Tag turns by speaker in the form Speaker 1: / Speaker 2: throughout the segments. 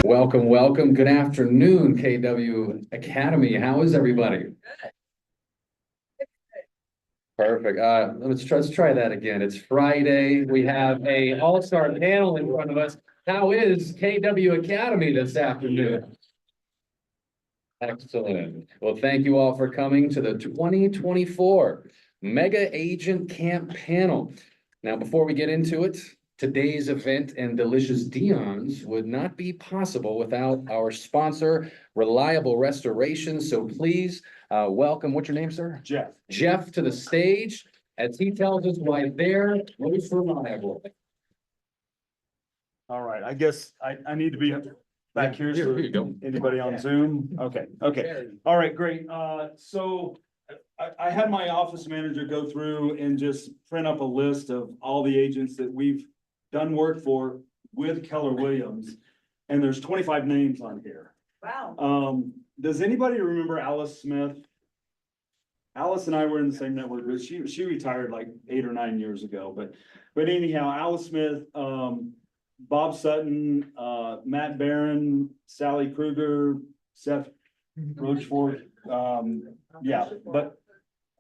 Speaker 1: Welcome, welcome. Good afternoon, KW Academy. How is everybody? Perfect. Let's try that again. It's Friday. We have a all-star panel in front of us. How is KW Academy this afternoon? Excellent. Well, thank you all for coming to the 2024 Mega Agent Camp panel. Now, before we get into it, today's event and delicious Dion's would not be possible without our sponsor, Reliable Restoration. So please welcome, what's your name, sir?
Speaker 2: Jeff.
Speaker 1: Jeff to the stage as he tells us why they're most reliable.
Speaker 2: All right, I guess I need to be back here.
Speaker 1: Here you go.
Speaker 2: Anybody on Zoom? Okay. All right, great. So I had my office manager go through and just print up a list of all the agents that we've done work for with Keller Williams. And there's 25 names on here.
Speaker 3: Wow.
Speaker 2: Does anybody remember Alice Smith? Alice and I were in the same network, but she retired like 8 or 9 years ago. But anyhow, Alice Smith, Bob Sutton, Matt Barron, Sally Kruger, Seth Rochefort, yeah, but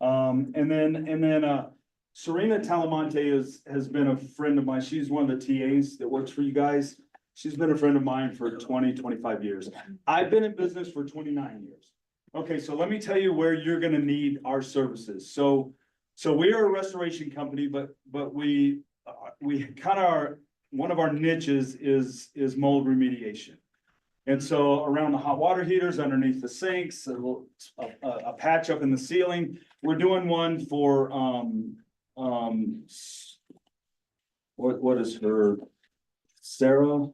Speaker 2: and then Serena Talamonte has been a friend of mine. She's one of the TAs that works for you guys. She's been a friend of mine for 25 years. I've been in business for 29 years. Okay, so let me tell you where you're gonna need our services. So we are a restoration company, but we kind of are, one of our niches is mold remediation. And so around the hot water heaters, underneath the sinks, a patch up in the ceiling. We're doing one for, what is her, Sarah?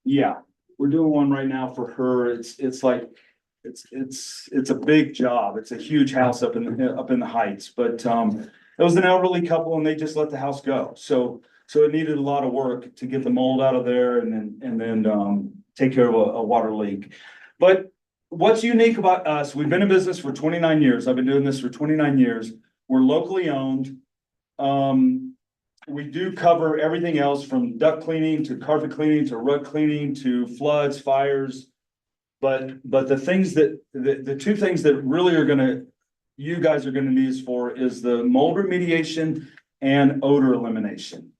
Speaker 2: Yeah, we're doing one right now for her. It's like, it's a big job. It's a huge house up in the heights, but, it was an elderly couple and they just let the house go. So it needed a lot of work to get the mold out of there and then take care of a water leak. But what's unique about us, we've been in business for 29 years. I've been doing this for 29 years. We're locally owned. We do cover everything else from duct cleaning to carpet cleaning to rug cleaning to floods, fires. But the things the two things that really you guys are gonna need us for is the mold remediation and odor elimination.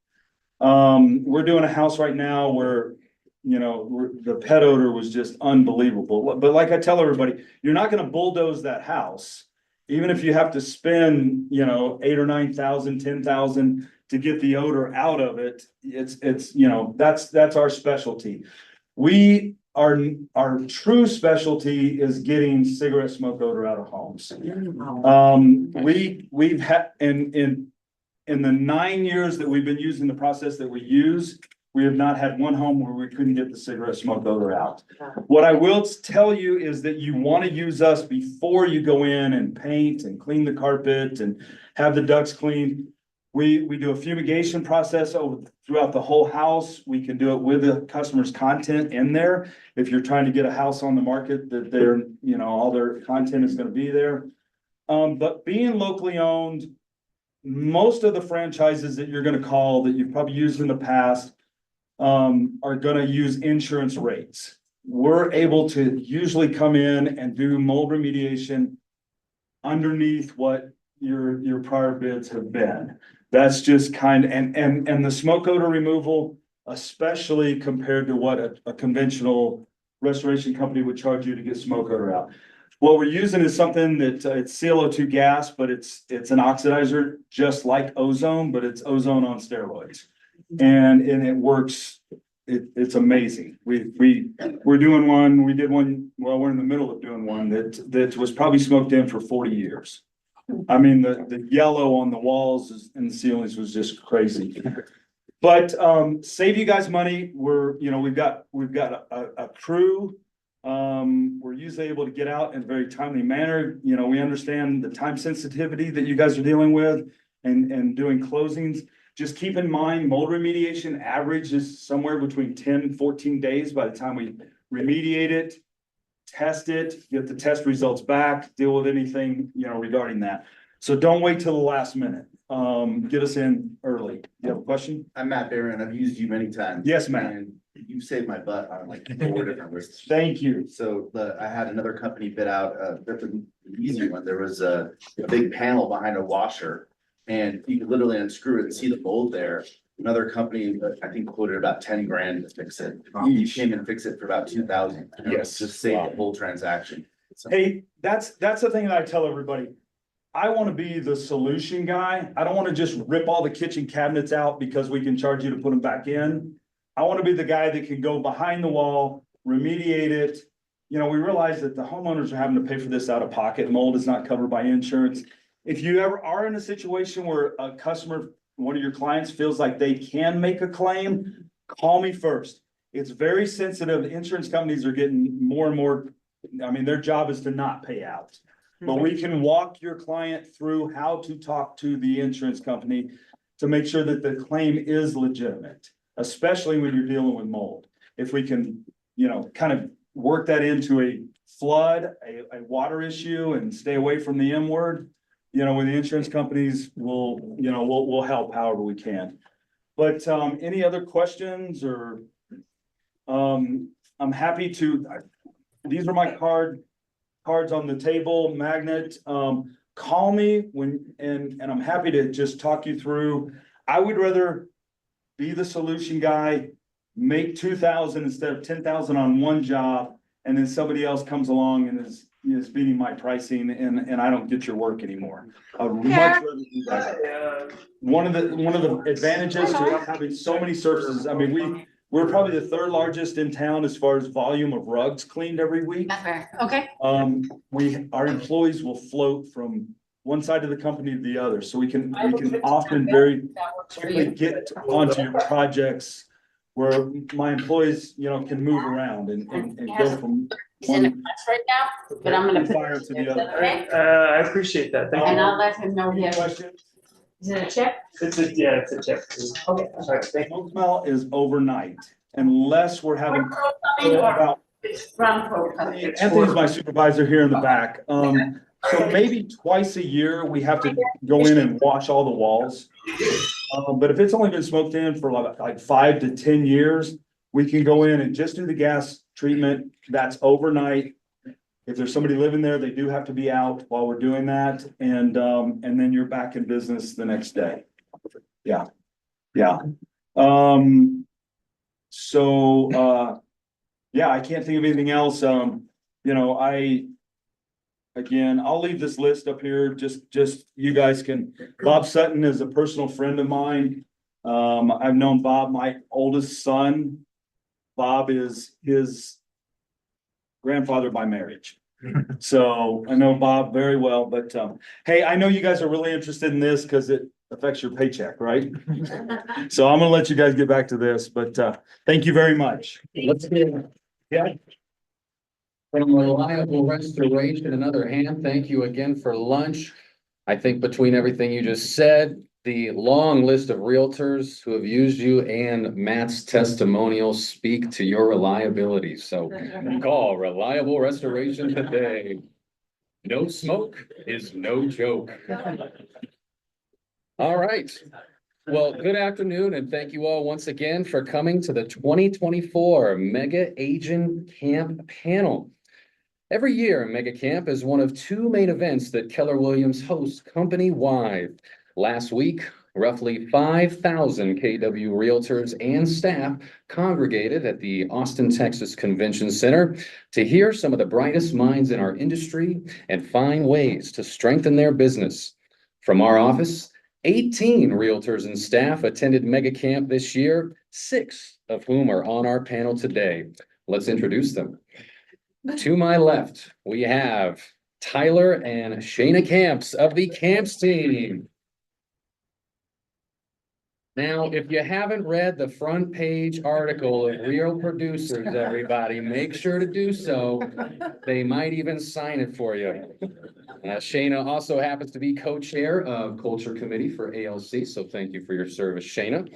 Speaker 2: We're doing a house right now where, the pet odor was just unbelievable. But like I tell everybody, you're not gonna bulldoze that house. Even if you have to spend, 8 or 9,000, 10,000 to get the odor out of it, it's that's our specialty. Our true specialty is getting cigarette smoke odor out of homes. We've had in the 9 years that we've been using the process that we use, we have not had one home where we couldn't get the cigarette smoke odor out. What I will tell you is that you want to use us before you go in and paint and clean the carpet and have the ducts cleaned. We do a fumigation process throughout the whole house. We can do it with the customer's content in there. If you're trying to get a house on the market that they're, all their content is going to be there. But being locally owned, most of the franchises that you're going to call that you've probably used in the past are going to use insurance rates. We're able to usually come in and do mold remediation underneath what your prior bids have been. That's just and the smoke odor removal, especially compared to what a conventional restoration company would charge you to get smoke odor out. What we're using is something that it's CO2 gas, but it's an oxidizer just like ozone, but it's ozone on steroids. And it works. It's amazing. We're doing one. We did one. Well, we're in the middle of doing one that was probably smoked in for 40 years. I mean, the yellow on the walls and the ceilings was just crazy. But save you guys money. We've got a crew. We're usually able to get out in a very timely manner. We understand the time sensitivity that you guys are dealing with and doing closings. Just keep in mind, mold remediation average is somewhere between 10 and 14 days by the time we remediate it, test it, get the test results back, deal with anything, regarding that. So don't wait till the last minute. Get us in early. You have a question?
Speaker 4: I'm Matt Barron. I've used you many times.
Speaker 2: Yes, Matt.
Speaker 4: And
Speaker 3: You saved my butt on like 4 different lists.
Speaker 2: Thank you.
Speaker 3: So I had another company bid out an easy one. There was a big panel behind a washer. And you could literally unscrew it and see the mold there. Another company, I think, quoted about 10 grand to fix it. You came and fix it for about 2,000.
Speaker 2: Yes.
Speaker 3: Just save the whole transaction. So,
Speaker 2: Hey, that's the thing that I tell everybody. I want to be the solution guy. I don't want to just rip all the kitchen cabinets out because we can charge you to put them back in. I want to be the guy that can go behind the wall, remediate it. You know, we realize that the homeowners are having to pay for this out of pocket. Mold is not covered by insurance. If you ever are in a situation where a customer, one of your clients feels like they can make a claim, call me first. It's very sensitive. Insurance companies are getting more and more, I mean, their job is to not pay out. But we can walk your client through how to talk to the insurance company to make sure that the claim is legitimate, especially when you're dealing with mold. If we can, you know, kind of work that into a flood, a water issue and stay away from the M word, you know, with the insurance companies, we'll help however we can. But any other questions or I'm happy to, these are my cards on the table, magnet. Call me when, and I'm happy to just talk you through. I would rather be the solution guy, make 2,000 instead of 10,000 on one job, and then somebody else comes along and is beating my pricing and I don't get your work anymore. I would much rather do that. One of the advantages to having so many services, I mean, we're probably the 3rd largest in town as far as volume of rugs cleaned every week.
Speaker 4: Okay.
Speaker 2: Our employees will float from one side of the company to the other, so we can often very quickly get onto your projects where my employees, you know, can move around and go from
Speaker 4: He's in a
Speaker 2: one
Speaker 4: class right now, but I'm gonna.
Speaker 2: fire to the other.
Speaker 4: Okay,
Speaker 5: I appreciate that. Thank
Speaker 4: and
Speaker 5: you.
Speaker 4: I'll let him know he
Speaker 2: Any
Speaker 4: has,
Speaker 2: questions?
Speaker 4: is it a check?
Speaker 5: It's a check.
Speaker 4: Okay.
Speaker 5: All right, thank you.
Speaker 2: Smoke smell is overnight unless we're having about,
Speaker 4: It's from Pro Company.
Speaker 2: Anthony's my supervisor here in the back. So maybe twice a year, we have to go in and wash all the walls. But if it's only been smoked in for like 5 to 10 years, we can go in and just do the gas treatment. That's overnight. If there's somebody living there, they do have to be out while we're doing that. And then you're back in business the next day. Yeah. Yeah. Yeah, I can't think of anything else. You know, again, I'll leave this list up here, just you guys can, Bob Sutton is a personal friend of mine. I've known Bob, my oldest son. Bob is his grandfather by marriage. So I know Bob very well, but, hey, I know you guys are really interested in this because it affects your paycheck, right? So I'm gonna let you guys get back to this, but, thank you very much.
Speaker 1: Let's get, yeah. From Reliable Restoration, another hand, thank you again for lunch. I think between everything you just said, the long list of realtors who have used you and Matt's testimonials speak to your reliability. So call Reliable Restoration today. No smoke is no joke. All right. Well, good afternoon and thank you all once again for coming to the 2024 Mega Agent Camp Panel. Every year, Mega Camp is one of 2 main events that Keller Williams hosts company-wide. Last week, roughly 5,000 KW realtors and staff congregated at the Austin, Texas Convention Center to hear some of the brightest minds in our industry and find ways to strengthen their business. From our office, 18 realtors and staff attended Mega Camp this year, 6 of whom are on our panel today. Let's introduce them. To my left, we have Tyler and Shana Kamtz of the Kamtz team. Now, if you haven't read the front page article of Real Producers, everybody, make sure to do so. They might even sign it for you. Shana also happens to be co-chair of Culture Committee for ALC, so thank you for your service, Shana.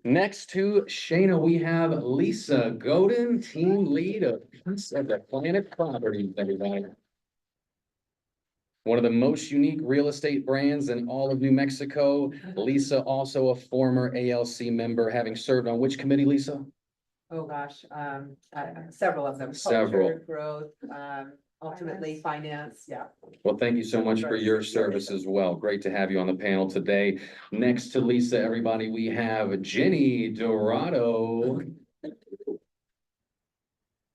Speaker 1: Next to Shana, we have Lisa Godin, team lead of Piece of the Planet Properties, everybody. One of the most unique real estate brands in all of New Mexico. Lisa, also a former ALC member, having served on which committee, Lisa?
Speaker 6: Oh, gosh, several of them.
Speaker 1: Several.
Speaker 6: Culture, growth, ultimately finance, yeah.
Speaker 1: Well, thank you so much for your service as well. Great to have you on the panel today. Next to Lisa, everybody, we have Ginni DiRaddo.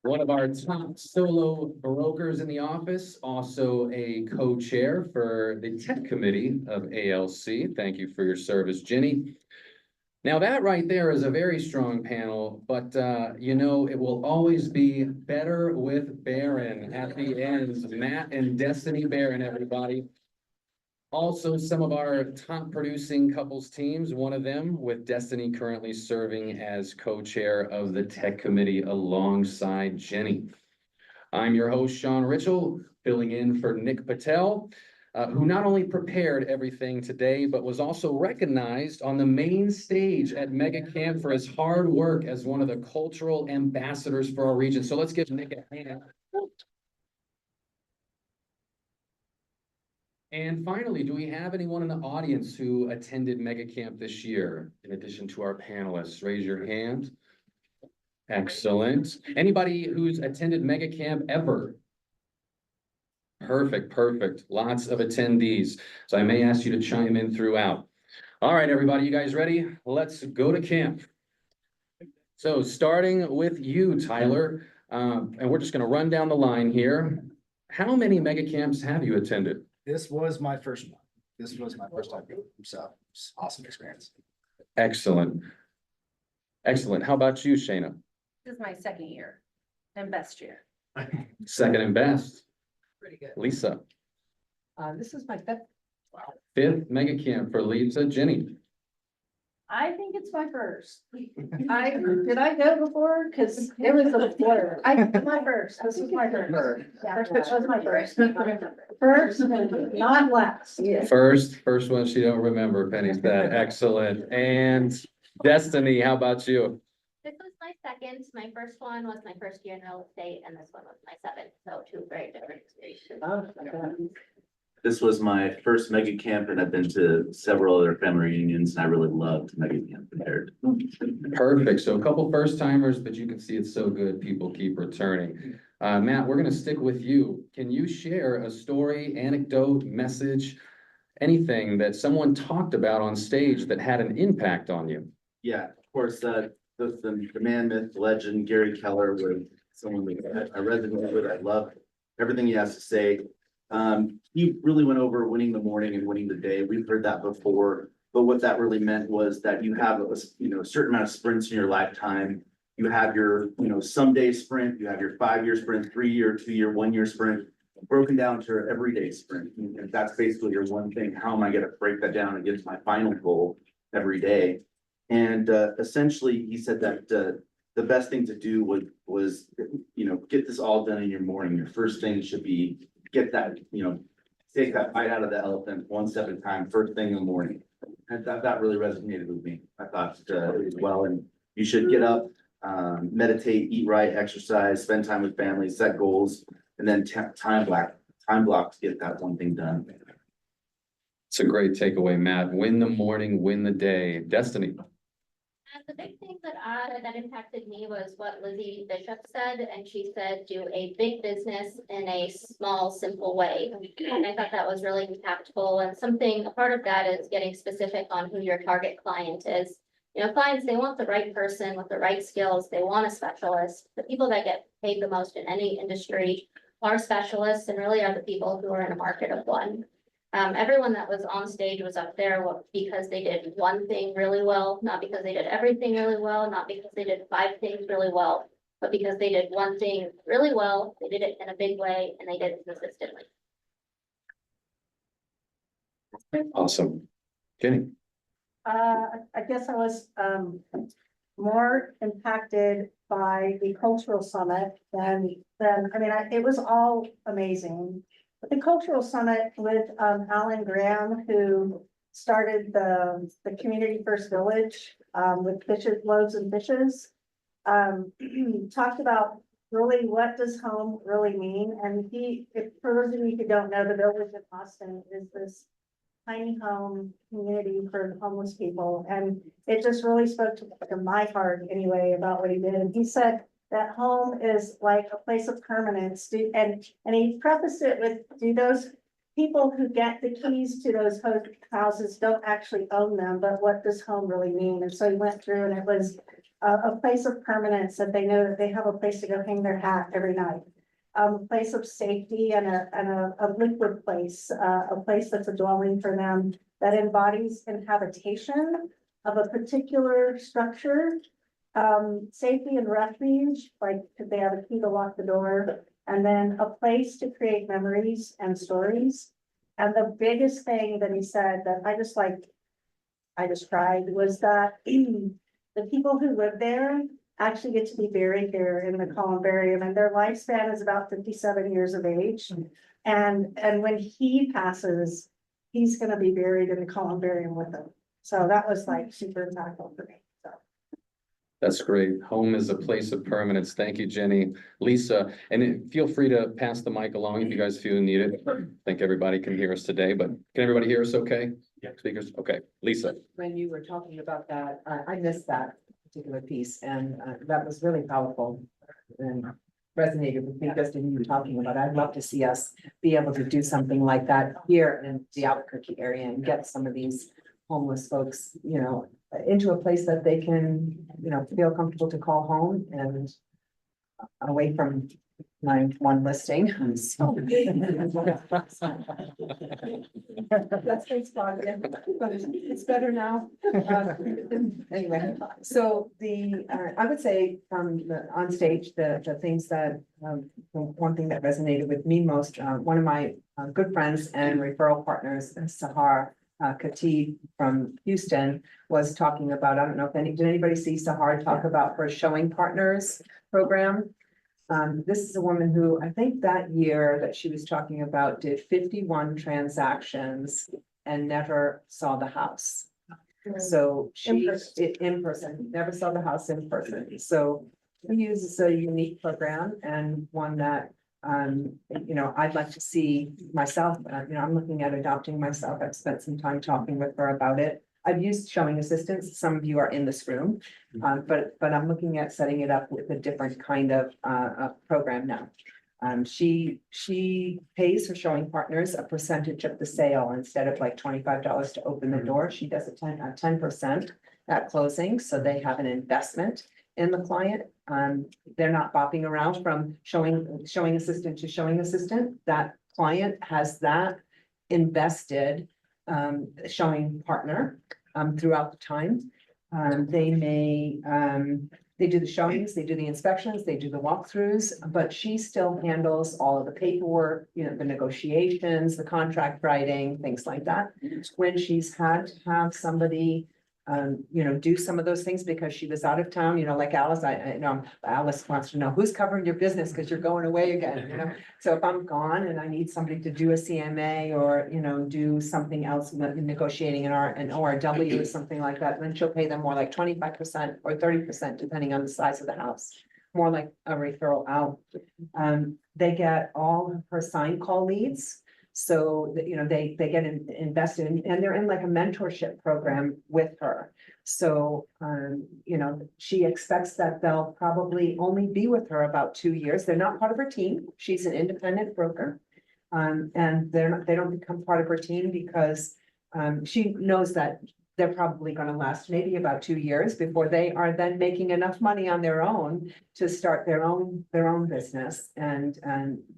Speaker 1: One of our top solo brokers in the office, also a co-chair for the tech committee of ALC. Thank you for your service, Ginni. Now that right there is a very strong panel, but you know, it will always be better with Baron at the end. Matt and Destiny Baron, everybody. Also, some of our top producing couples teams, one of them with Destiny currently serving as co-chair of the tech committee alongside Ginni. I'm your host, Sean Ritchel, filling in for Nick Patel, who not only prepared everything today, but was also recognized on the main stage at Mega Camp for his hard work as one of the cultural ambassadors for our region. So let's give Nick a hand. And finally, do we have anyone in the audience who attended Mega Camp this year, in addition to our panelists? Raise your hand. Excellent. Anybody who's attended Mega Camp ever? Perfect, perfect. Lots of attendees. So I may ask you to chime in throughout. All right, everybody, you guys ready? Let's go to camp. So starting with you, Tyler, and we're just going to run down the line here. How many Mega Camps have you attended?
Speaker 7: This was my first one. This was my first time. So it's awesome experience.
Speaker 1: Excellent. Excellent. How about you, Shana?
Speaker 8: This is my second year and best year.
Speaker 1: Second and best.
Speaker 6: Pretty good.
Speaker 1: Lisa,
Speaker 6: This is my fifth.
Speaker 1: fifth Mega Camp for Lisa. Ginni,
Speaker 8: I think it's my first. Did I go before? Cause it was a blur. My first, this was my first. Yeah, this was my first. First, not last.
Speaker 1: first one she don't remember, Penny said. Excellent. And Destiny, how about you?
Speaker 9: This was my second. My first one was my first year in real estate, and this one was my seventh. So two very different experiences.
Speaker 3: This was my first mega camp and I've been to several other family reunions and I really loved mega camp compared.
Speaker 1: Perfect. So a couple first timers, but you can see it's so good. People keep returning. Matt, we're going to stick with you. Can you share a story, anecdote, message, anything that someone talked about on stage that had an impact on you?
Speaker 3: Yeah, of course, the man, myth, legend, Gary Keller was someone that I resonated with. I loved everything he has to say. He really went over winning the morning and winning the day. We've heard that before, but what that really meant was that you have a certain amount of sprints in your lifetime. You have your, someday sprint, you have your 5-year sprint, 3-year, 2-year, 1-year sprint, broken down to everyday sprint. And that's basically your one thing. How am I going to break that down and get to my final goal every day? And essentially, he said that the best thing to do was get this all done in your morning. Your first thing should be get that, take that bite out of the elephant one step at a time, first thing in the morning. And that really resonated with me. I thought as well. And you should get up, meditate, eat right, exercise, spend time with family, set goals, and then time block to get that one thing done.
Speaker 1: It's a great takeaway, Matt. Win the morning, win the day. Destiny.
Speaker 9: And the big thing that impacted me was what Lizzie Bishop said, and she said, do a big business in a small, simple way. And I thought that was really impactful, and a part of that is getting specific on who your target client is. Clients, they want the right person with the right skills. They want a specialist. The people that get paid the most in any industry are specialists and really are the people who are in a market of one. Everyone that was on stage was up there because they did one thing really well, not because they did everything really well, not because they did 5 things really well, but because they did one thing really well, they did it in a big way, and they did it consistently.
Speaker 1: Awesome. Ginni.
Speaker 8: I guess I was more impacted by the cultural summit than it was all amazing. But the cultural summit with Alan Graham, who started the Community First Village with Loaves and Fishes, talked about really what does home really mean. And for those of you who don't know, the village in Austin is this tiny home community for homeless people. And it just really spoke to my heart anyway about what he did. And he said that home is like a place of permanence. And he prefaced it with, do those people who get the keys to those houses don't actually own them, but what does home really mean? And so he went through and it was a place of permanence, that they know that they have a place to go hang their hat every night. A place of safety and a liquid place, a place that's a dwelling for them that embodies inhabitation of a particular structure. Safety and refuge, like could they have a key to lock the door, and then a place to create memories and stories. And the biggest thing that he said that I just cried, was that the people who live there actually get to be buried here in the columbarium, and their lifespan is about 57 years of age. And when he passes, he's gonna be buried in the columbarium with them. So that was like super impactful for me, so.
Speaker 1: That's great. Home is a place of permanence. Thank you, Jenny. Lisa, and feel free to pass the mic along if you guys feel you need it. I think everybody can hear us today, but can everybody hear us okay?
Speaker 2: Yeah.
Speaker 1: Speakers, okay. Lisa.
Speaker 6: When you were talking about that, I missed that particular piece, and that was really powerful and resonated with me just in you talking about it. I'd love to see us be able to do something like that here in the Albuquerque area and get some of these homeless folks, you know, into a place that they can, you know, feel comfortable to call home and away from 911 listing. So- That's thanks, Bob, yeah, but it's better now. Anyway, so I would say on stage, the things that, one thing that resonated with me most, one of my good friends and referral partners, Sahar Khatib from Houston, was talking about, I don't know if did anybody see Sahar talk about her Showing Partners program? This is a woman who I think that year that she was talking about did 51 transactions and never saw the house. So in person, never saw the house in person. So she uses a unique program and one that, you know, I'd like to see myself, you know, I'm looking at adopting myself. I've spent some time talking with her about it. I've used showing assistants. Some of you are in this room, but I'm looking at setting it up with a different kind of program now. She pays her showing partners a percentage of the sale instead of like $25 to open the door. She does a 10% at closing, so they have an investment in the client. They're not bopping around from showing assistant to showing assistant. That client has that invested showing partner throughout the time. They do the showings, they do the inspections, they do the walkthroughs, but she still handles all of the paperwork, you know, the negotiations, the contract writing, things like that. When she's had to have somebody you know, do some of those things because she was out of town, you know, like Alice, I know Alice wants to know who's covering your business because you're going away again, you know? So if I'm gone and I need somebody to do a CMA or, you know, do something else, negotiating an ORW or something like that, then she'll pay them more like 25% or 30%, depending on the size of the house. More like a referral out. They get all of her sign call leads. So that, you know, they get invested in, and they're in like a mentorship program with her. So, you know, she expects that they'll probably only be with her about 2 years. They're not part of her team. She's an independent broker. And they don't become part of her team because she knows that they're probably going to last maybe about 2 years before they are then making enough money on their own to start their own business, and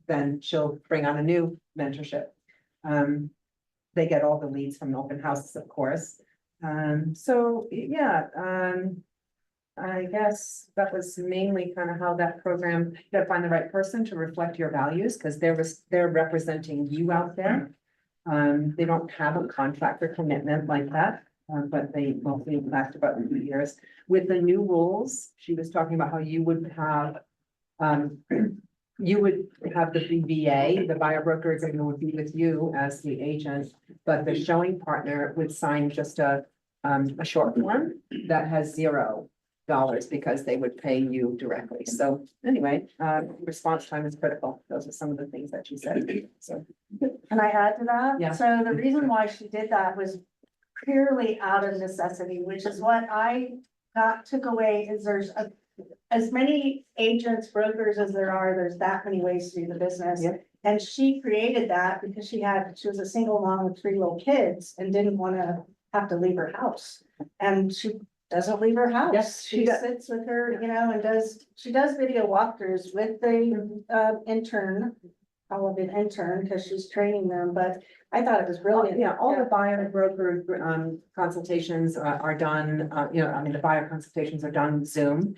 Speaker 6: then she'll bring on a new mentorship. They get all the leads from open houses, of course. So yeah, I guess that was mainly kind of how that program, you gotta find the right person to reflect your values because they're representing you out there. They don't have a contract or commitment like that. But they mostly last about 2 years. With the new rules, she was talking about how you would have the BBA, the buyer broker agreement would be with you as the agent, but the showing partner would sign just a short form that has 0 dollars because they would pay you directly. So anyway, response time is critical. Those are some of the things that she said. So,
Speaker 8: Can I add to that?
Speaker 6: Yeah.
Speaker 8: So the reason why she did that was purely out of necessity, which is what I took away is as many agents, brokers as there are, there's that many ways to do the business.
Speaker 6: Yep.
Speaker 8: And she created that because she was a single mom with 3 little kids and didn't want to have to leave her house. And she doesn't leave her house.
Speaker 6: Yes, she
Speaker 8: She
Speaker 6: does.
Speaker 8: sits with her, and she does video walkthroughs with the intern. Call it an intern because she's training them, but I thought it was brilliant.
Speaker 6: Yeah, all the buyer broker consultations are done, the buyer consultations are done Zoom.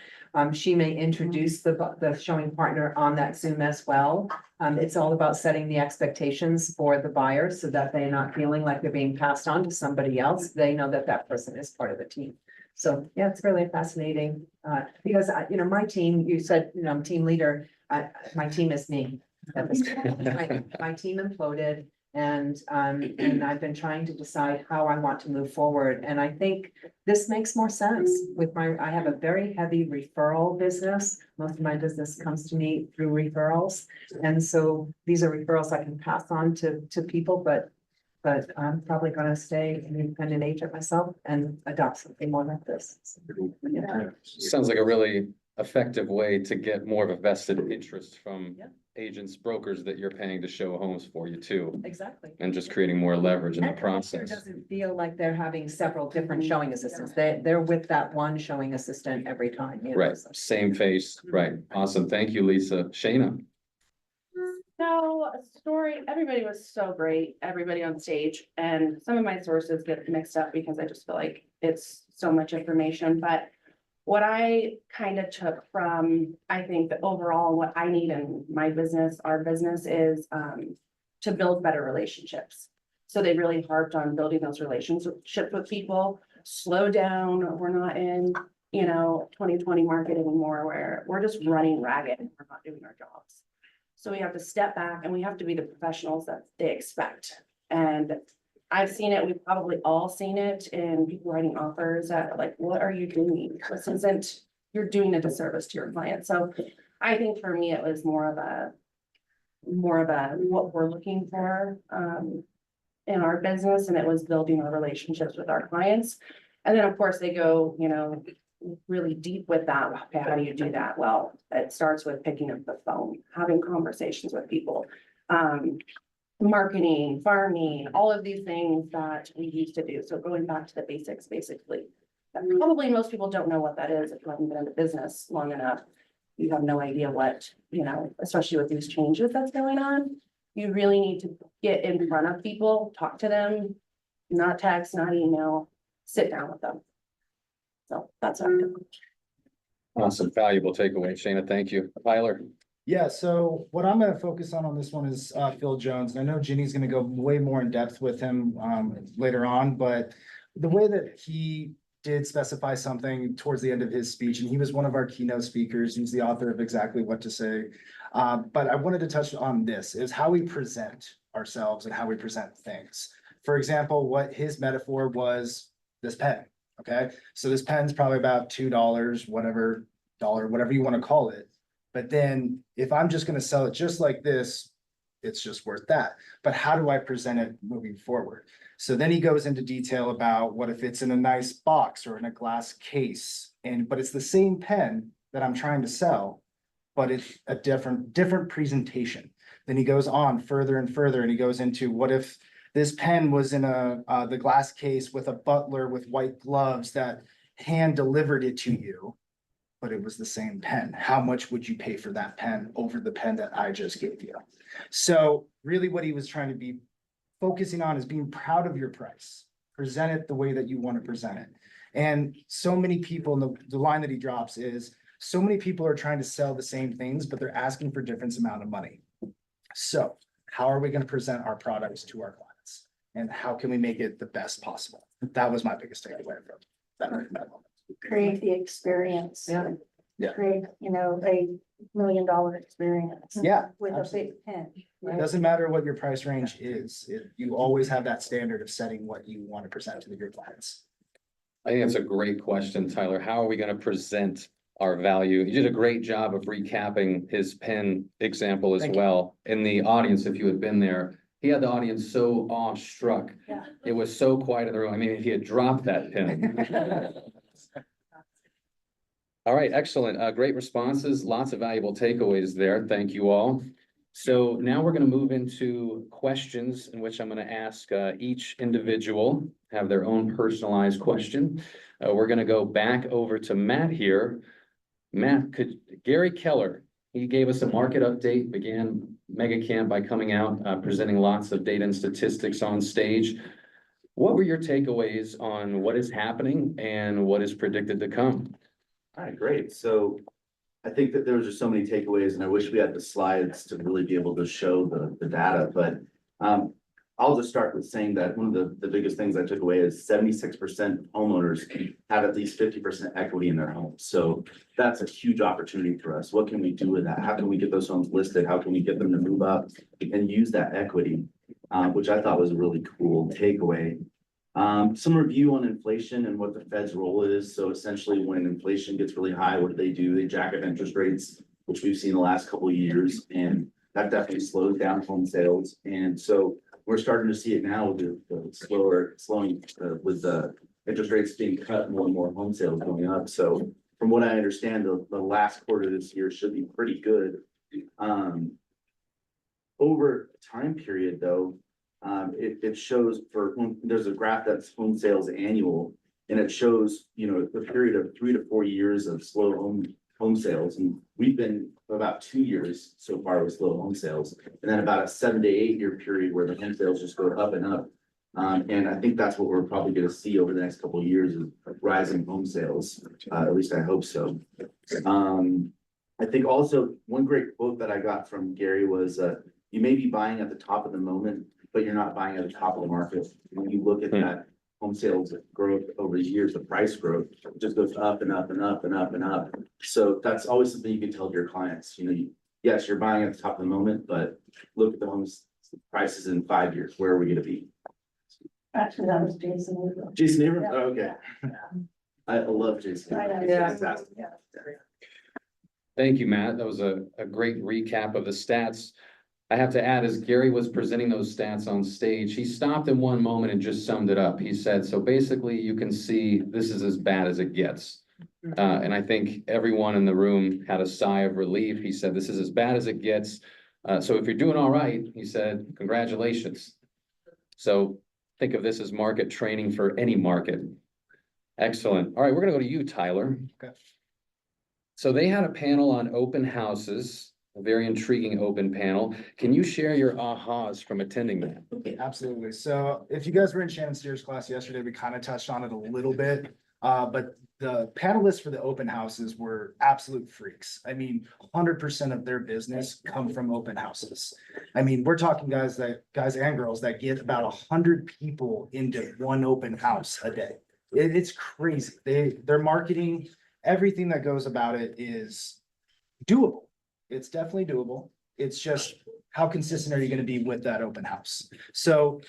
Speaker 6: She may introduce the showing partner on that Zoom as well. It's all about setting the expectations for the buyer so that they're not feeling like they're being passed on to somebody else. They know that that person is part of the team. So, yeah, it's really fascinating, because, my team, you said, I'm team leader, my team is me. At this point. My team imploded and I've been trying to decide how I want to move forward. And I think this makes more sense with I have a very heavy referral business. Most of my business comes to me through referrals. And so these are referrals I can pass on to people, but I'm probably gonna stay an independent agent myself and adopt something more like this. Yeah.
Speaker 1: Sounds like a really effective way to get more of a vested interest from
Speaker 6: Yeah.
Speaker 1: agents, brokers that you're paying to show homes for you too,
Speaker 6: Exactly.
Speaker 1: and just creating more leverage in the
Speaker 6: And the customer
Speaker 1: process.
Speaker 6: doesn't feel like they're having several different showing assistants. They're with that one showing assistant every time.
Speaker 1: Right,
Speaker 6: So-
Speaker 1: same face, right. Awesome. Thank you, Lisa. Shayna.
Speaker 10: So, a story, everybody was so great, everybody on stage, and some of my sources get mixed up because I just feel like it's so much information, but what I kind of took from, I think that overall what I need in my business, our business is to build better relationships. So they really harped on building those relationships with people, slow down, we're not in, 2020 market anymore where we're just running ragged and we're not doing our jobs. So we have to step back and we have to be the professionals that they expect. And I've seen it, we've probably all seen it in people writing offers that like, what are you doing? This isn't, you're doing a disservice to your client. So I think for me, it was more of a what we're looking for in our business, and it was building our relationships with our clients. And then, of course, they go, really deep with that. Okay, how do you do that? Well, it starts with picking up the phone, having conversations with people. Marketing, farming, all of these things that we used to do. So going back to the basics, basically. Probably most people don't know what that is if you haven't been in the business long enough. You have no idea what, especially with these changes that's going on. You really need to get in front of people, talk to them, not text, not email, sit down with them. So that's what I do.
Speaker 1: Awesome, valuable takeaway. Shayna, thank you. Tyler.
Speaker 7: Yeah, so what I'm gonna focus on this one is Phil Jones. And I know Ginny's gonna go way more in depth with him later on, but the way that he did specify something towards the end of his speech, and he was one of our keynote speakers. He's the author of Exactly What to Say. But I wanted to touch on this, is how we present ourselves and how we present things. For example, what his metaphor was, this pen, okay? So this pen's probably about $2, whatever you wanna call it. But then if I'm just gonna sell it just like this, it's just worth that. But how do I present it moving forward? So then he goes into detail about what if it's in a nice box or in a glass case, but it's the same pen that I'm trying to sell, but it's a different presentation. Then he goes on further and further, and he goes into what if this pen was in the glass case with a butler with white gloves that hand delivered it to you, but it was the same pen. How much would you pay for that pen over the pen that I just gave you? So really what he was trying to be focusing on is being proud of your price. Present it the way that you want to present it. And so many people, the line that he drops is, so many people are trying to sell the same things, but they're asking for different amount of money. So how are we going to present our products to our clients? And how can we make it the best possible? That was my biggest takeaway from that moment.
Speaker 8: Create the experience.
Speaker 6: Yeah.
Speaker 7: Yeah.
Speaker 8: Create, a $1 million experience.
Speaker 7: Yeah,
Speaker 8: With a
Speaker 7: absolutely.
Speaker 8: big pen.
Speaker 7: It doesn't matter what your price range is. You always have that standard of setting what you want to present to your clients.
Speaker 1: I think that's a great question, Tyler. How are we gonna present our value? You did a great job of recapping his pen example as
Speaker 7: Thank you.
Speaker 1: well. In the audience, if you had been there, he had the audience so awestruck.
Speaker 8: Yeah.
Speaker 1: It was so quiet in the room. I mean, if he had dropped that pen. All right, excellent. Great responses. Lots of valuable takeaways there. Thank you all. So now we're gonna move into questions in which I'm gonna ask each individual have their own personalized question. We're gonna go back over to Matt here. Matt, Gary Keller, he gave us a market update, began Mega Camp by coming out, presenting lots of data and statistics on stage. What were your takeaways on what is happening and what is predicted to come?
Speaker 3: All right, great. So I think that there was just so many takeaways, and I wish we had the slides to really be able to show the data, but I'll just start with saying that one of the biggest things I took away is 76% homeowners have at least 50% equity in their home. So that's a huge opportunity for us. What can we do with that? How can we get those homes listed? How can we get them to move up and use that equity? Which I thought was a really cool takeaway. Some review on inflation and what the Fed's role is. So essentially, when inflation gets really high, what do? They jack up interest rates, which we've seen the last couple of years, and that definitely slows down home sales. And so we're starting to see it now with the slowing with the interest rates being cut, more and more home sales going up. So from what I understand, the last quarter of this year should be pretty good. Over time period though, it shows there's a graph that's home sales annual, and it shows, the period of 3 to 4 years of slow home sales. And we've been about 2 years so far with slow home sales, and then about a 7 to 8 year period where the home sales just go up and up. And I think that's what we're probably going to see over the next couple of years, is rising home sales. At least I hope so. I think also one great quote that I got from Gary was, you may be buying at the top of the moment, but you're not buying at the top of the market. When you look at that home sales growth over the years, the price growth just goes up and up and up and up and up. So that's always something you can tell your clients, yes, you're buying at the top of the moment, but look at the homes prices in 5 years. Where are we going to be?
Speaker 8: Actually, that was Jason. Avery.
Speaker 3: Jason Abrams?
Speaker 8: Yeah.
Speaker 3: Oh, okay. I love Jason.
Speaker 8: I know.
Speaker 3: He's fantastic.
Speaker 8: Yeah.
Speaker 1: Thank you, Matt. That was a great recap of the stats. I have to add, as Gary was presenting those stats on stage, he stopped in one moment and just summed it up. He said, so basically you can see this is as bad as it gets. And I think everyone in the room had a sigh of relief. He said, this is as bad as it gets. So if you're doing all right, he said, congratulations. So think of this as market training for any market. Excellent. All right, we're gonna go to you, Tyler.
Speaker 7: Okay.
Speaker 1: So they had a panel on open houses, a very intriguing open panel. Can you share your ahas from attending that?
Speaker 7: Absolutely. So if you guys were in Shannon Steer's class yesterday, we kind of touched on it a little bit. But the panelists for the open houses were absolute freaks. I mean, 100% of their business come from open houses. I mean, we're talking guys and girls that get about 100 people into one open house a day. It's crazy. Their marketing, everything that goes about it is doable. It's definitely doable. It's just, how consistent are you going to be with that open house? So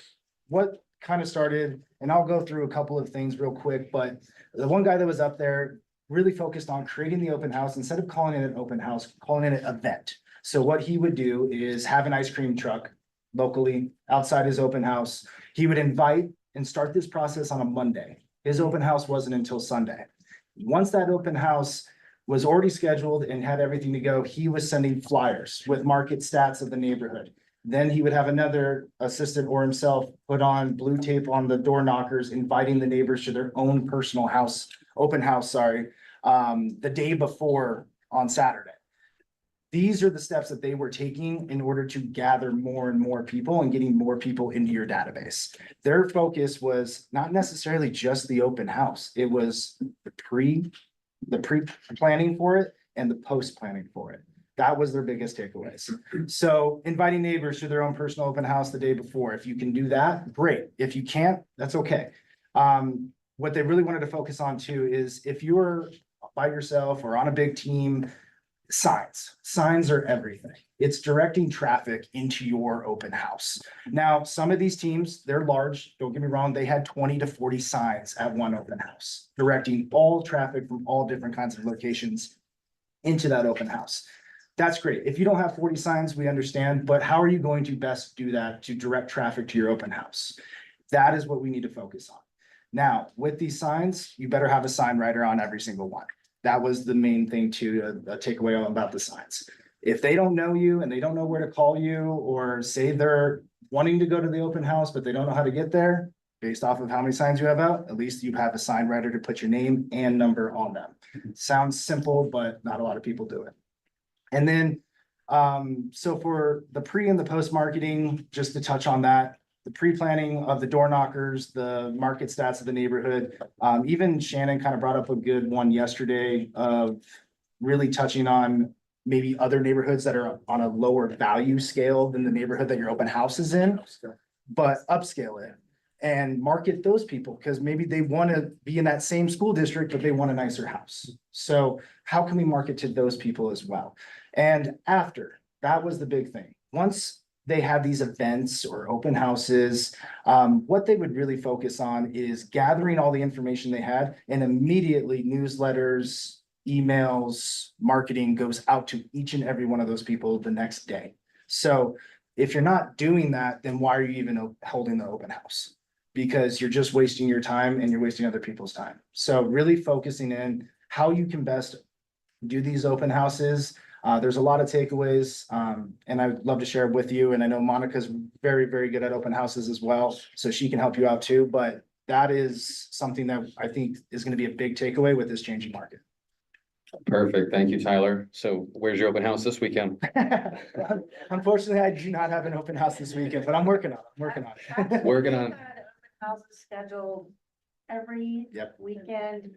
Speaker 7: what kind of started, and I'll go through a couple of things real quick, but the one guy that was up there really focused on creating the open house. Instead of calling it an open house, calling it an event. So what he would do is have an ice cream truck locally outside his open house. He would invite and start this process on a Monday. His open house wasn't until Sunday. Once that open house was already scheduled and had everything to go, he was sending flyers with market stats of the neighborhood. Then he would have another assistant or himself put on blue tape on the door knockers, inviting the neighbors to their own personal house, open house, the day before on Saturday. These are the steps that they were taking in order to gather more and more people and getting more people into your database. Their focus was not necessarily just the open house. It was the pre-planning for it and the post-planning for it. That was their biggest takeaways. So inviting neighbors to their own personal open house the day before. If you can do that, great. If you can't, that's okay. What they really wanted to focus on too is if you're by yourself or on a big team, Signs are everything. It's directing traffic into your open house. Now, some of these teams, they're large, don't get me wrong, they had 20 to 40 signs at one open house, directing all traffic from all different kinds of locations into that open house. That's great. If you don't have 40 signs, we understand, but how are you going to best do that to direct traffic to your open house? That is what we need to focus on. Now, with these signs, you better have a sign writer on every single one. That was the main thing to take away about the signs. If they don't know you and they don't know where to call you, or say they're wanting to go to the open house, but they don't know how to get there, based off of how many signs you have out, at least you have a sign writer to put your name and number on them. Sounds simple, but not a lot of people do it. And then, so for the pre and the post marketing, just to touch on that, the pre-planning of the door knockers, the market stats of the neighborhood. Even Shannon kind of brought up a good one yesterday of really touching on maybe other neighborhoods that are on a lower value scale than the neighborhood that your open house is in, but upscale it and market those people, because maybe they want to be in that same school district, but they want a nicer house. So how can we market to those people as well? And after, that was the big thing. Once they have these events or open houses, what they would really focus on is gathering all the information they had, and immediately newsletters, emails, marketing goes out to each and every one of those people the next day. So if you're not doing that, then why are you even holding the open house? Because you're just wasting your time and you're wasting other people's time. So really focusing in how you can best do these open houses. There's a lot of takeaways, and I'd love to share it with you. And I know Monica's very, very good at open houses as well, so she can help you out too. But that is something that I think is going to be a big takeaway with this changing market.
Speaker 1: Perfect. Thank you, Tyler. So where's your open house this weekend?
Speaker 7: Unfortunately, I do not have an open house this weekend, but I'm working on it.
Speaker 1: Working on.
Speaker 8: Houses scheduled every
Speaker 7: Yep.
Speaker 8: weekend.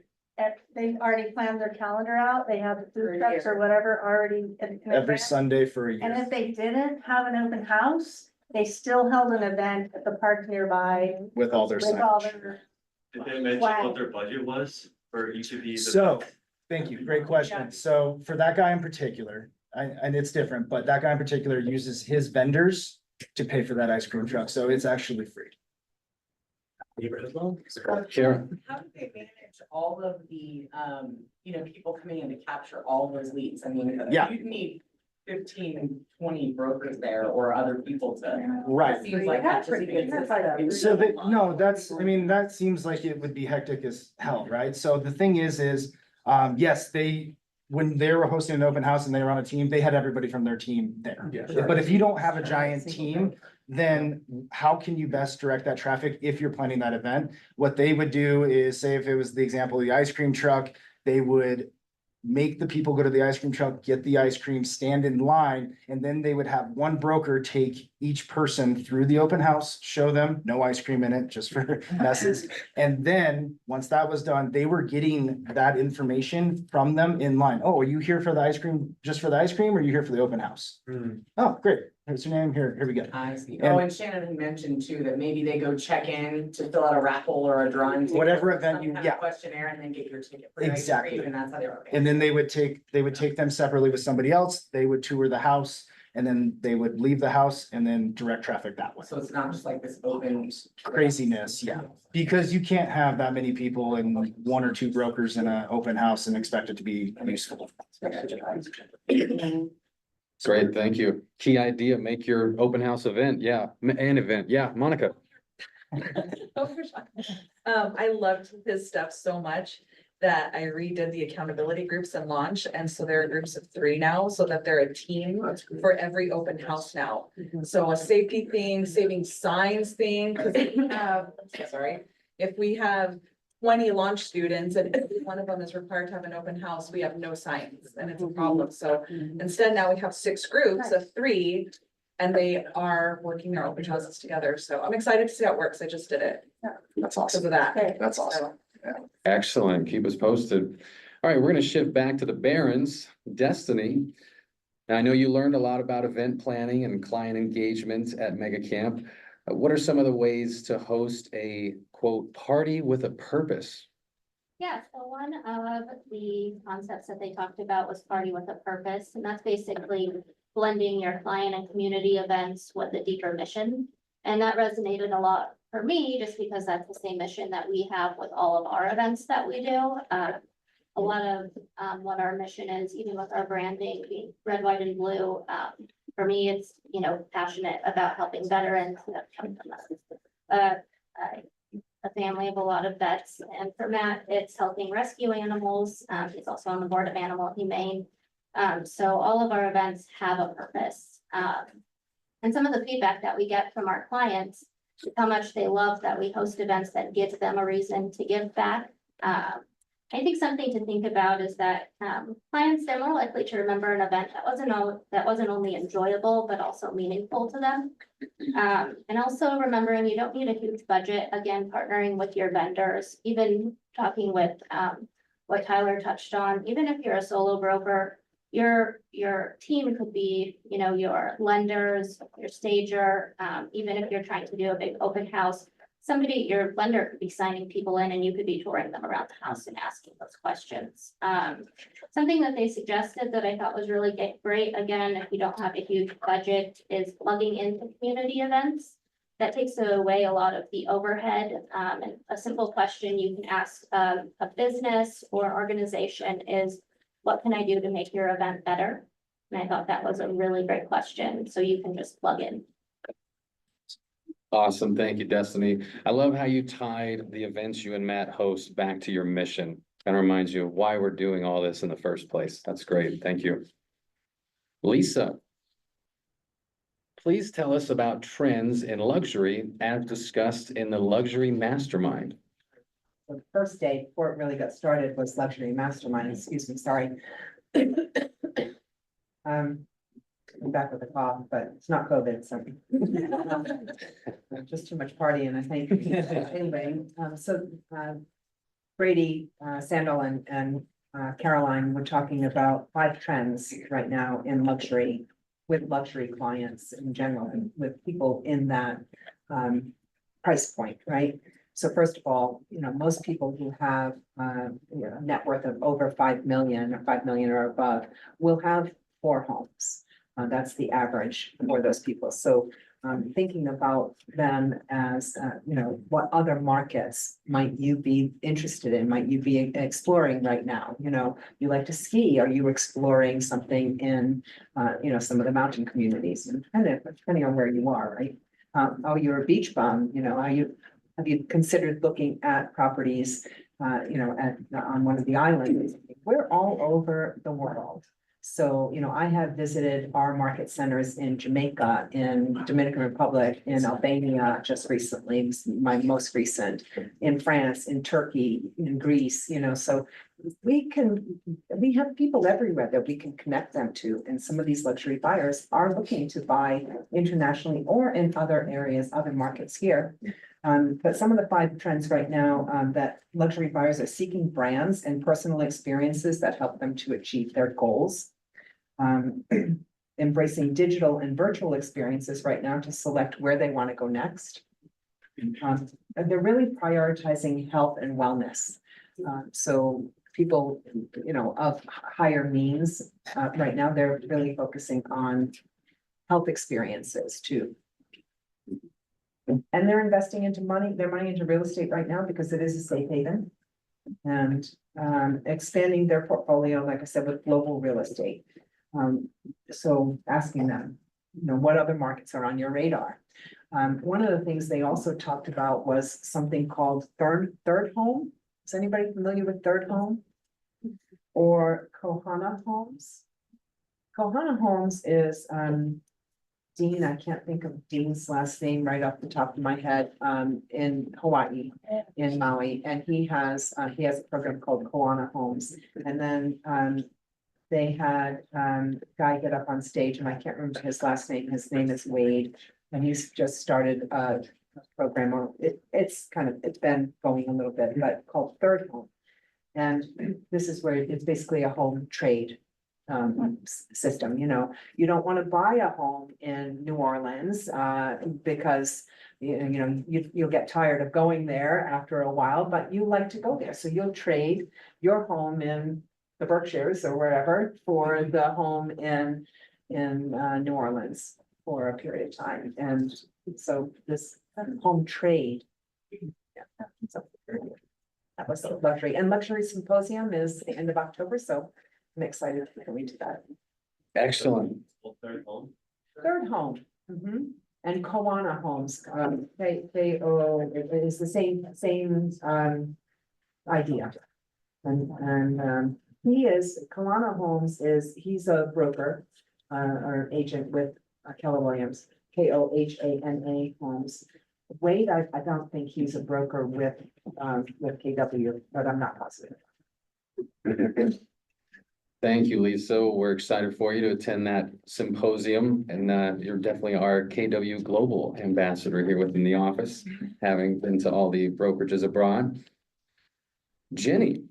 Speaker 8: They've already planned their calendar out. They have the food trucks or whatever already. in
Speaker 7: Every
Speaker 8: advance.
Speaker 7: Sunday for a
Speaker 8: And
Speaker 7: year.
Speaker 8: if they didn't have an open house, they still held an event at the park nearby.
Speaker 7: With all their
Speaker 8: With all
Speaker 7: signage.
Speaker 8: their,
Speaker 5: Did they mention
Speaker 8: Flag.
Speaker 5: what their budget was for each of these?
Speaker 7: So, thank you, great question. So for that guy in particular, and it's different, but that guy in particular uses his vendors to pay for that ice cream truck, so it's actually free.
Speaker 1: Karen,
Speaker 6: How do they manage all of the, people coming in to capture all those leads? I mean,
Speaker 7: Yeah.
Speaker 6: you'd need 15, 20 brokers there or other people to.
Speaker 7: Right.
Speaker 6: Seems like that's just a good system.
Speaker 7: So that seems like it would be hectic as hell, right? So the thing is, yes, when they were hosting an open house and they were on a team, they had everybody from their team there.
Speaker 5: Yeah.
Speaker 7: But if you don't have a giant team, then how can you best direct that traffic if you're planning that event? What they would do is, say if it was the example of the ice cream truck, they would make the people go to the ice cream truck, get the ice cream, stand in line, and then they would have one broker take each person through the open house, show them no ice cream in it, just for messes. And then, once that was done, they were getting that information from them in line. Oh, are you here for the ice cream, just for the ice cream, or are you here for the open house? Oh, great. Here's your name. Here we go.
Speaker 6: I see.
Speaker 7: And-
Speaker 6: Oh, and Shannon had mentioned too, that maybe they go check in to fill out a raffle or a drawing. ticket
Speaker 7: Whatever
Speaker 6: or
Speaker 7: event
Speaker 6: some
Speaker 7: you-
Speaker 6: kind of
Speaker 7: yeah.
Speaker 6: Questionnaire and then get your ticket. for the ice
Speaker 7: Exactly.
Speaker 6: cream, And that's how they were.
Speaker 7: And then they would take them separately with somebody else. They would tour the house, and then they would leave the house and then direct traffic that way.
Speaker 6: So it's not just like this open.
Speaker 7: Craziness, yeah. Because you can't have that many people and one or two brokers in an open house and expect it to be useful.
Speaker 1: great, thank you. Key idea, make your open house event. Yeah, an event. Yeah, Monica.
Speaker 11: I loved his stuff so much that I redid the accountability groups and launch, and so there are groups of 3 now, so that they're a team for every open house now. So a safety thing, saving signs thing, because if we have, if we have 20 launch students and every one of them is required to have an open house, we have no signs, and it's a problem. So instead now we have 6 groups of 3. And they are working their open houses together. So I'm excited to see how it works. I just did it
Speaker 7: That's
Speaker 11: because
Speaker 7: awesome.
Speaker 11: of that.
Speaker 7: That's awesome.
Speaker 1: Excellent. Keep us posted. All right, we're gonna shift back to the Barons, Destiny. Now, I know you learned a lot about event planning and client engagement at Mega Camp. What are some of the ways to host a quote party with a purpose?
Speaker 9: Yeah, so one of the concepts that they talked about was party with a purpose, and that's basically blending your client and community events with a deeper mission. And that resonated a lot for me, just because that's the same mission that we have with all of our events that we do. A lot of what our mission is, even with our branding, being red, white, and blue. For me, it's, you know, passionate about helping veterans that come from a family of a lot of vets. And for Matt, it's helping rescue animals. He's also on the board of Animal Humane. So all of our events have a purpose. And some of the feedback that we get from our clients is how much they love that we host events that give them a reason to give back. I think something to think about is that clients, they're more likely to remember an event that wasn't only enjoyable, but also meaningful to them. And also remembering you don't need a huge budget, again, partnering with your vendors, even talking with what Tyler touched on, even if you're a solo broker, your team could be, you know, your lenders, your stager, even if you're trying to do a big open house. Your lender could be signing people in and you could be touring them around the house and asking those questions. Something that they suggested that I thought was really great, again, if you don't have a huge budget, is plugging into community events. That takes away a lot of the overhead. And a simple question you can ask a business or organization is, what can I do to make your event better? And I thought that was a really great question. So you can just plug in.
Speaker 1: Awesome. Thank you, Destiny. I love how you tied the events you and Matt host back to your mission. Kind of reminds you of why we're doing all this in the first place. That's great. Thank you. Lisa, please tell us about trends in luxury as discussed in the Luxury Mastermind.
Speaker 6: So the first day before it really got started was Luxury Mastermind, excuse me, sorry. I'm back with a cough, but it's not COVID, so. Just too much partying, I think. Anyway, Brady, Sandal and Caroline were talking about 5 trends right now in luxury with luxury clients in general, and with people in that price point, right? So first of all, you know, most people who have a net worth of over 5 million or 5 million or above will have 4 homes. That's the average for those people. So thinking about them as, you know, what other markets might you be interested in? Might you be exploring right now? You know, you like to ski. Are you exploring something in, you know, some of the mountain communities? And depending on where you are, right? Oh, you're a beach bum. You know, have you considered looking at properties, you know, on one of the islands? We're all over the world. So, you know, I have visited our market centers in Jamaica, in Dominican Republic, in Albania just recently, my most recent, in France, in Turkey, in Greece, you know, so we have people everywhere that we can connect them to. And some of these luxury buyers are looking to buy internationally or in other areas, other markets here. But some of the 5 trends right now that luxury buyers are seeking brands and personal experiences that help them to achieve their goals. Embracing digital and virtual experiences right now to select where they want to go next. And they're really prioritizing health and wellness. So people, you know, of higher means right now, they're really focusing on health experiences too. And they're investing their money into real estate right now because it is a safe haven. And expanding their portfolio, like I said, with global real estate. So asking them, you know, what other markets are on your radar? One of the things they also talked about was something called third home. Is anybody familiar with third home? Or Kohana homes? Kohana homes is Dean, I can't think of Dean's last name right off the top of my head, in Hawaii, in Maui, and he has a program called Kohana Homes. And then they had a guy get up on stage, and I can't remember his last name. His name is Wade, and he's just started a program. It's been going a little bit, but called Third Home. And this is where it's basically a home trade system, you know, you don't want to buy a home in New Orleans, because you'll get tired of going there after a while, but you like to go there, so you'll trade your home in the Berkshires or wherever for the home in New Orleans for a period of time, and so this home trade. Yeah, so that was the luxury, and luxury symposium is the end of October, so I'm excited to go into that.
Speaker 1: Excellent.
Speaker 5: Third home.
Speaker 6: Third home, and Koana Homes, it is the same idea. And Koana Homes he's a broker, or agent with Keller Williams, KOHANA Homes. Wade, I don't think he's a broker with KW, but I'm not positive.
Speaker 1: Thank you, Lisa. We're excited for you to attend that symposium, and you're definitely our KW Global Ambassador here within the office, having been to all the brokerages abroad. Ginny.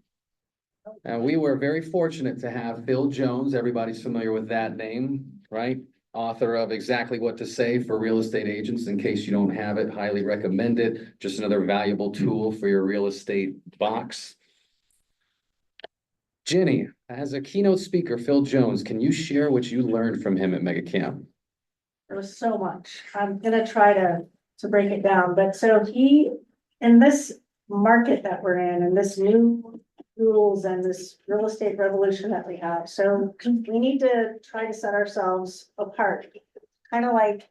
Speaker 1: We were very fortunate to have Phil Jones. Everybody's familiar with that name, right? Author of Exactly What to Say for Real Estate Agents. In case you don't have it, highly recommend it. Just another valuable tool for your real estate box. Ginny, as a keynote speaker, Phil Jones, can you share what you learned from him at MegaCamp?
Speaker 8: There was so much. I'm gonna try to break it down, but so in this market that we're in, and this new rules and this real estate revolution that we have, so we need to try to set ourselves apart. Kind of like,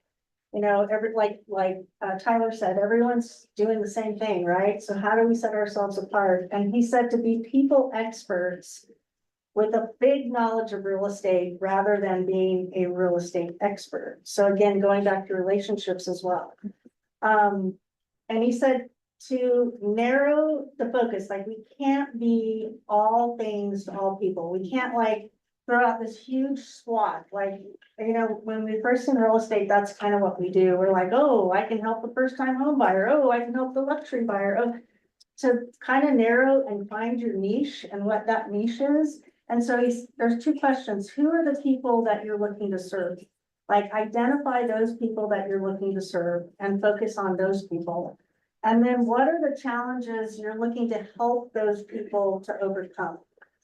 Speaker 8: Tyler said, everyone's doing the same thing, right? So how do we set ourselves apart? And he said to be people experts with a big knowledge of real estate rather than being a real estate expert. So again, going back to relationships as well. And he said to narrow the focus, like we can't be all things to all people. We can't throw out this huge swath, when we first in real estate, that's kind of what we do. We're like, oh, I can help the first time home buyer. Oh, I can help the luxury buyer. Oh, to kind of narrow and find your niche and what that niche is. And so there's two questions. Who are the people that you're looking to serve? Identify those people that you're looking to serve and focus on those people. And then what are the challenges you're looking to help those people to overcome?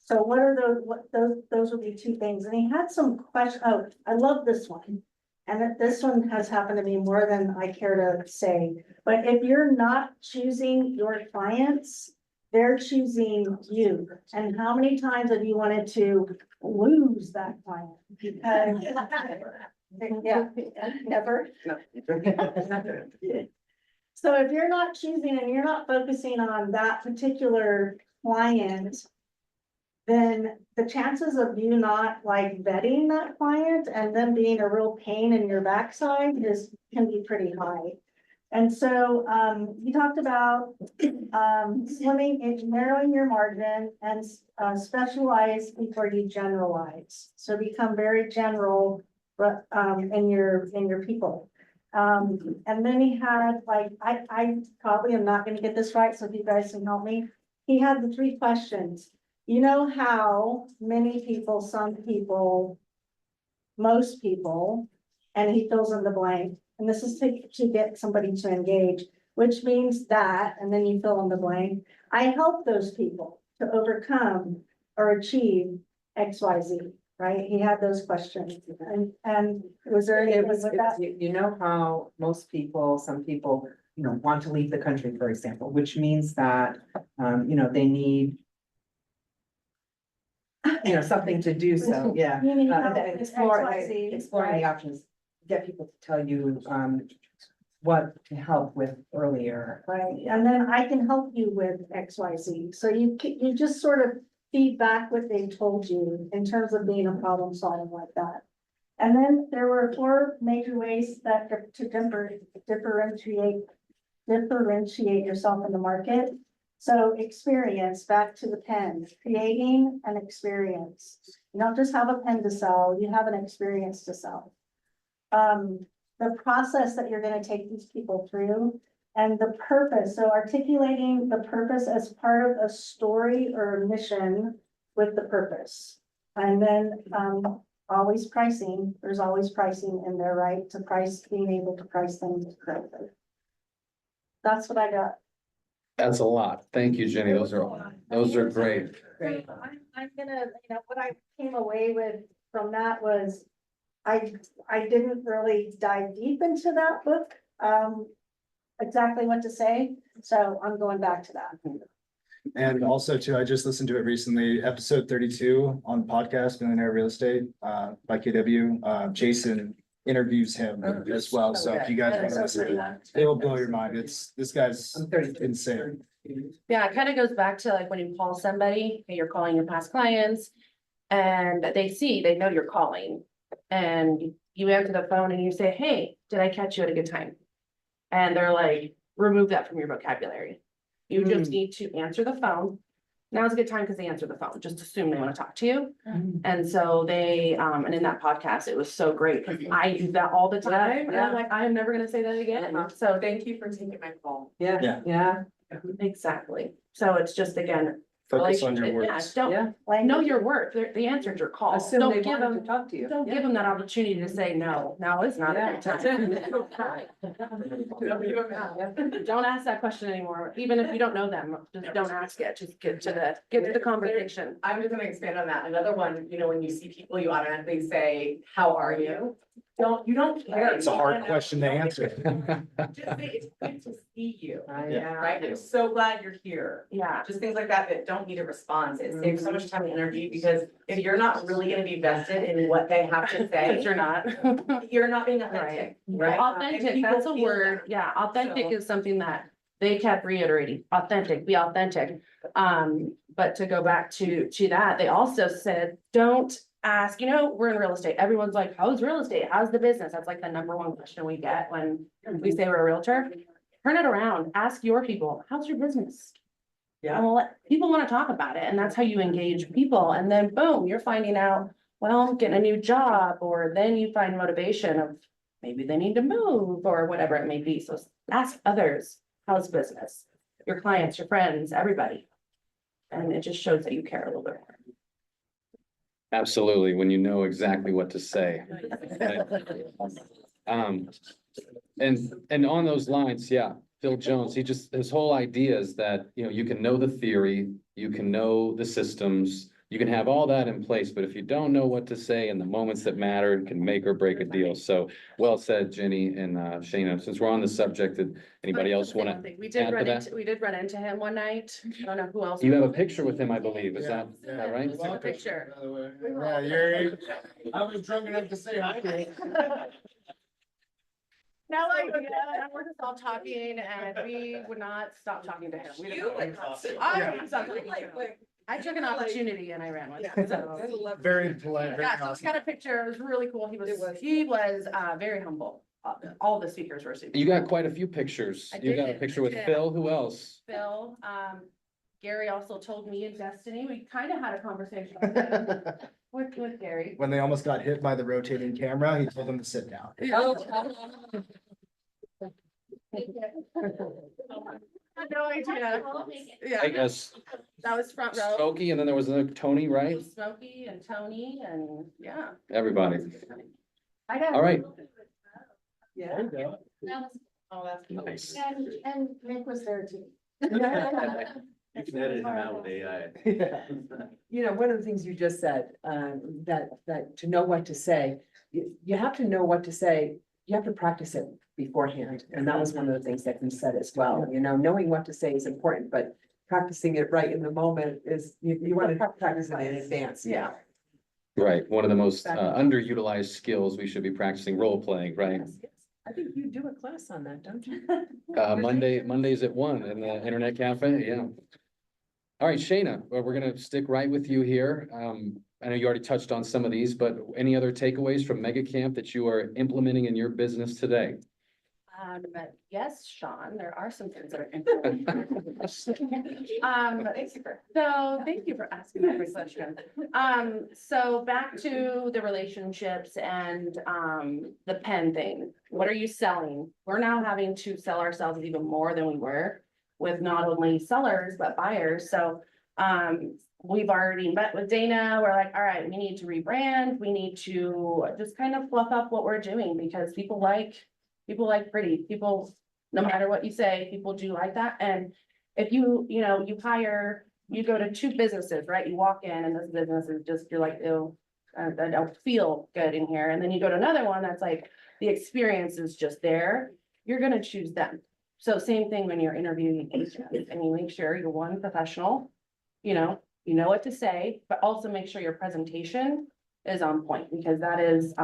Speaker 8: So what are those would be two things. And he had some questions. Oh, I love this one. And this one has happened to me more than I care to say. But if you're not choosing your clients, they're choosing you. And how many times have you wanted to lose that client? Because yeah, never.
Speaker 6: No.
Speaker 8: So if you're not choosing and you're not focusing on that particular client, then the chances of you not vetting that client and them being a real pain in your backside can be pretty high. And so he talked about swimming and narrowing your margin and specialize before you generalize. So become very general in your people. And then he had I probably am not going to get this right, so if you guys can help me. He had the three questions. You know how many people, some people, most people, and he fills in the blank. And this is to get somebody to engage, which means that, and then you fill in the blank. I help those people to overcome or achieve XYZ, right? He had those questions. And was there anything with that?
Speaker 6: You know how most people, some people, want to leave the country, for example, which means that, they need something to do, so, yeah. Exploring the options, get people to tell you, what to help with earlier.
Speaker 8: Right, and then I can help you with XYZ, so you just sort of feed back what they told you in terms of being a problem solving like that. And then there were 4 major ways that to differentiate yourself in the market. So experience, back to the pen, creating an experience. You don't just have a pen to sell, you have an experience to sell. The process that you're going to take these people through and the purpose. So articulating the purpose as part of a story or a mission with the purpose. And then, always pricing, there's always pricing in there, right, to price, being able to price things correctly. That's what I got.
Speaker 1: That's a lot. Thank you, Jenny. Those are great.
Speaker 6: Great.
Speaker 8: I'm gonna, what I came away with from that was, I didn't really dive deep into that book, exactly what to say, so I'm going back to that.
Speaker 7: And also too, I just listened to it recently, episode 32 on the podcast, Millionaire Real Estate, by KW. Jason interviews him as well. So if you guys want to listen to that, it will blow your mind. This guy's insane.
Speaker 10: Yeah, it kind of goes back to like when you call somebody, and you're calling your past clients. And they know you're calling. And you answer the phone and you say, hey, did I catch you at a good time? And they're like, remove that from your vocabulary. You just need to answer the phone. Now's a good time because they answer the phone. Just assume they want to talk to you. And so they, and in that podcast, it was so great because I use that all the time. And I'm like, I am never gonna say that again. So thank you for taking my call.
Speaker 6: Yeah.
Speaker 10: Exactly. So it's just, again,
Speaker 7: Focus on your
Speaker 10: yeah,
Speaker 7: words.
Speaker 10: don't know your worth. They answered your call.
Speaker 6: Assume
Speaker 10: Don't
Speaker 6: they
Speaker 10: give
Speaker 6: wanted to
Speaker 10: them,
Speaker 6: talk to you.
Speaker 10: don't give them that opportunity to say no. Now is not a good time. Don't ask that question anymore, even if you don't know them. Just don't ask it. Just get to the conversation.
Speaker 11: I'm just gonna expand on that. Another one, when you see people, you automatically say, how are you? You don't care.
Speaker 7: It's a hard question to answer.
Speaker 11: Just say, it's good to see you,
Speaker 6: Yeah.
Speaker 11: right? I'm so glad you're here.
Speaker 10: Yeah.
Speaker 11: Just things like that don't need a response. It saves so much time and energy because if you're not really gonna be vested in what they have to
Speaker 10: Because
Speaker 11: say,
Speaker 10: you're not.
Speaker 11: you're not being authentic, right?
Speaker 10: Authentic, that's a word. Yeah, authentic is something that they kept reiterating. Authentic, be authentic. But to go back to that, they also said, don't ask, we're in real estate. Everyone's like, how's real estate? How's the business? That's like the number one question we get when we say we're a realtor. Turn it around. Ask your people, how's your business?
Speaker 11: Yeah.
Speaker 10: Well, people want to talk about it, and that's how you engage people. And then boom, you're finding out, well, getting a new job, or then you find motivation of maybe they need to move or whatever it may be. So ask others, how's business? Your clients, your friends, everybody. And it just shows that you care a little bit more.
Speaker 1: Absolutely, when you know exactly what to say. And on those lines, yeah, Phil Jones, his whole idea is that, you can know the theory, you can know the systems, you can have all that in place, but if you don't know what to say in the moments that matter, it can make or break a deal. So well said, Ginny and Shana. Since we're on the subject, did anybody else want to?
Speaker 10: We did
Speaker 1: add to that?
Speaker 10: run into him one night. I don't know who else.
Speaker 1: You have a picture with him, I believe. Is that right?
Speaker 10: Took a picture.
Speaker 7: Yeah, I was drunk enough to say hi.
Speaker 10: Now, we're just all talking and we would not stop talking to him. I took an opportunity and I ran with it. So.
Speaker 7: Very polite, very
Speaker 10: Yeah, so we
Speaker 7: awesome.
Speaker 10: got a picture. It was really cool. He was very humble. All the speakers were super.
Speaker 1: You got quite a few pictures.
Speaker 10: I
Speaker 1: You got a
Speaker 10: did,
Speaker 1: picture
Speaker 10: I
Speaker 1: with
Speaker 10: did.
Speaker 1: Phil. Who else?
Speaker 10: Phil, Gary also told me in Destiny, we kind of had a conversation with Gary.
Speaker 7: When they almost got hit by the rotating camera, he told them to sit down.
Speaker 10: No idea.
Speaker 1: I
Speaker 10: Yeah,
Speaker 1: guess
Speaker 10: that was front row.
Speaker 1: Smokey, and then there was another Tony, right?
Speaker 10: Smokey and Tony and yeah.
Speaker 1: Everybody.
Speaker 8: I got.
Speaker 1: All right.
Speaker 6: Yeah.
Speaker 11: Oh, that's.
Speaker 1: Nice.
Speaker 8: And Nick was there too.
Speaker 5: You can edit him out with AI.
Speaker 6: One of the things you just said, that to know what to say, you have to know what to say, you have to practice it beforehand. And that was one of the things that you said as well, knowing what to say is important, but practicing it right in the moment is, you want to practice it in advance.
Speaker 10: Yeah.
Speaker 1: Right. One of the most underutilized skills we should be practicing role playing, right?
Speaker 6: Yes, yes. I think you do a class on that, don't you?
Speaker 1: Mondays at 1 in the internet cafe. Yeah. All right, Shana, well, we're gonna stick right with you here. I know you already touched on some of these, but any other takeaways from Mega Camp that you are implementing in your business today?
Speaker 10: Yes, Sean, there are some things that are important. So thank you for asking that question. So back to the relationships and the pen thing. What are you selling? We're now having to sell ourselves even more than we were with not only sellers, but buyers. So We've already met with Dana. We're like, all right, we need to rebrand. We need to just kind of fluff up what we're doing because people like pretty. People, no matter what you say, people do like that. And if you you go to two businesses, right? You walk in and this business is just, you're like, ew, I don't feel good in here. And then you go to another one that's like, the experience is just there. You're gonna choose them. So same thing when you're interviewing agents, and you make sure you're one professional, you know what to say, but also make sure your presentation is on point, because that is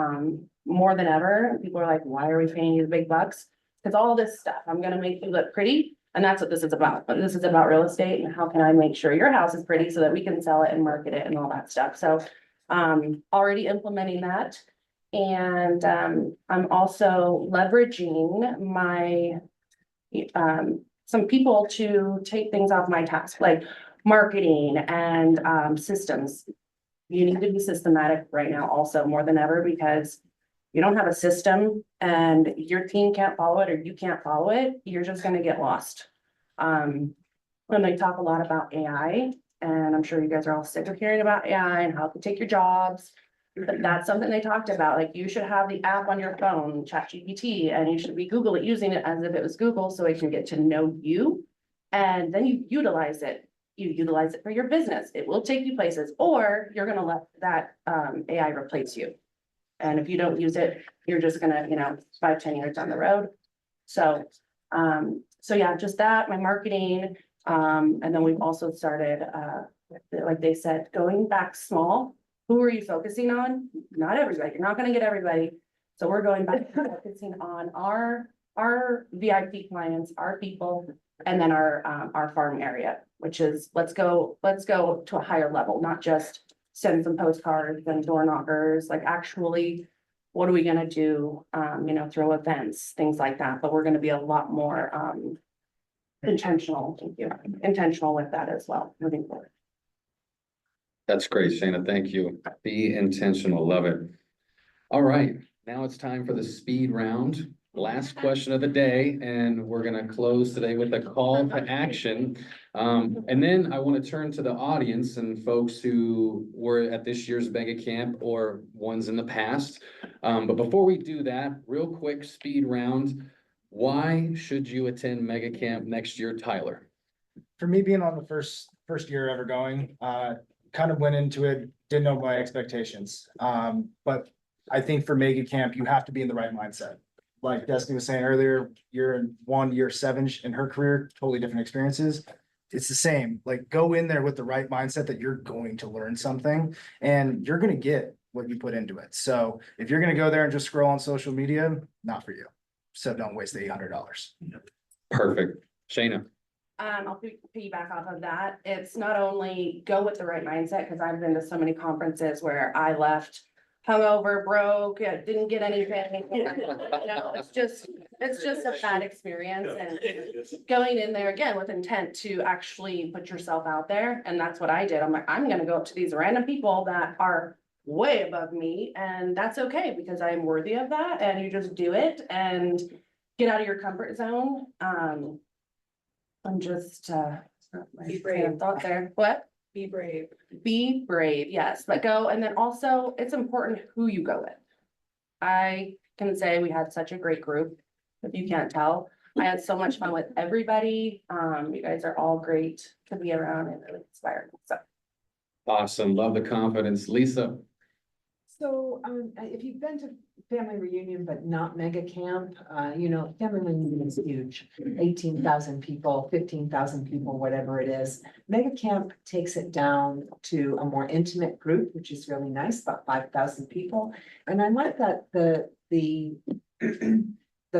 Speaker 10: more than ever. People are like, why are we paying you the big bucks? Because all this stuff, I'm gonna make you look pretty, and that's what this is about. But this is about real estate and how can I make sure your house is pretty so that we can sell it and market it and all that stuff. So already implementing that. And I'm also leveraging my some people to take things off my task, like marketing and systems. You need to be systematic right now also more than ever, because you don't have a system and your team can't follow it or you can't follow it, you're just gonna get lost. When they talk a lot about AI, and I'm sure you guys are all sick of hearing about AI and how it can take your jobs. But that's something they talked about, like you should have the app on your phone, ChatGPT, and you should be using it as if it was Google, so it can get to know you. And then you utilize it. You utilize it for your business. It will take you places, or you're gonna let that AI replace you. And if you don't use it, you're just gonna, 5-10 years down the road. So yeah, just that, my marketing. And then we've also started, like they said, going back small. Who are you focusing on? Not everybody. You're not gonna get everybody. So we're going back to focusing on our VIP clients, our people, and then our farm area, which is, let's go to a higher level, not just send some postcards and door knockers, like actually, what are we gonna do? Throw events, things like that, but we're gonna be a lot more intentional with that as well, moving forward.
Speaker 1: That's great, Shana. Thank you. Be intentional. Love it. All right, now it's time for the speed round. Last question of the day, and we're gonna close today with a call to action. And then I want to turn to the audience and folks who were at this year's mega camp or ones in the past. But before we do that, real quick speed round. Why should you attend mega camp next year, Tyler?
Speaker 7: For me, being on the first year ever going, kind of went into it, didn't know my expectations. But I think for mega camp, you have to be in the right mindset. Like Destiny was saying earlier, year 1, year 7 in her career, totally different experiences. It's the same, like go in there with the right mindset that you're going to learn something and you're going to get what you put into it. So if you're going to go there and just scroll on social media, not for you. So don't waste the $800.
Speaker 1: Perfect. Shana.
Speaker 10: I'll piggyback off of that. It's not only go with the right mindset, because I've been to so many conferences where I left hungover, broke, didn't get anything. It's just a bad experience, and going in there again with intent to actually put yourself out there. And that's what I did. I'm like, I'm gonna go up to these random people that are way above me, and that's okay because I am worthy of that. And you just do it and get out of your comfort zone. I'm just
Speaker 11: Be brave.
Speaker 10: thought there. What?
Speaker 11: Be brave.
Speaker 10: Be brave, yes, but go. And then also it's important who you go with. I can say we had such a great group. If you can't tell, I had so much fun with everybody. You guys are all great to be around and really inspiring. So
Speaker 1: Awesome. Love the confidence. Lisa.
Speaker 6: So, if you've been to family reunion, but not mega camp, family reunion is huge. 18,000 people, 15,000 people, whatever it is. Mega camp takes it down to a more intimate group, which is really nice, about 5,000 people. And I like that the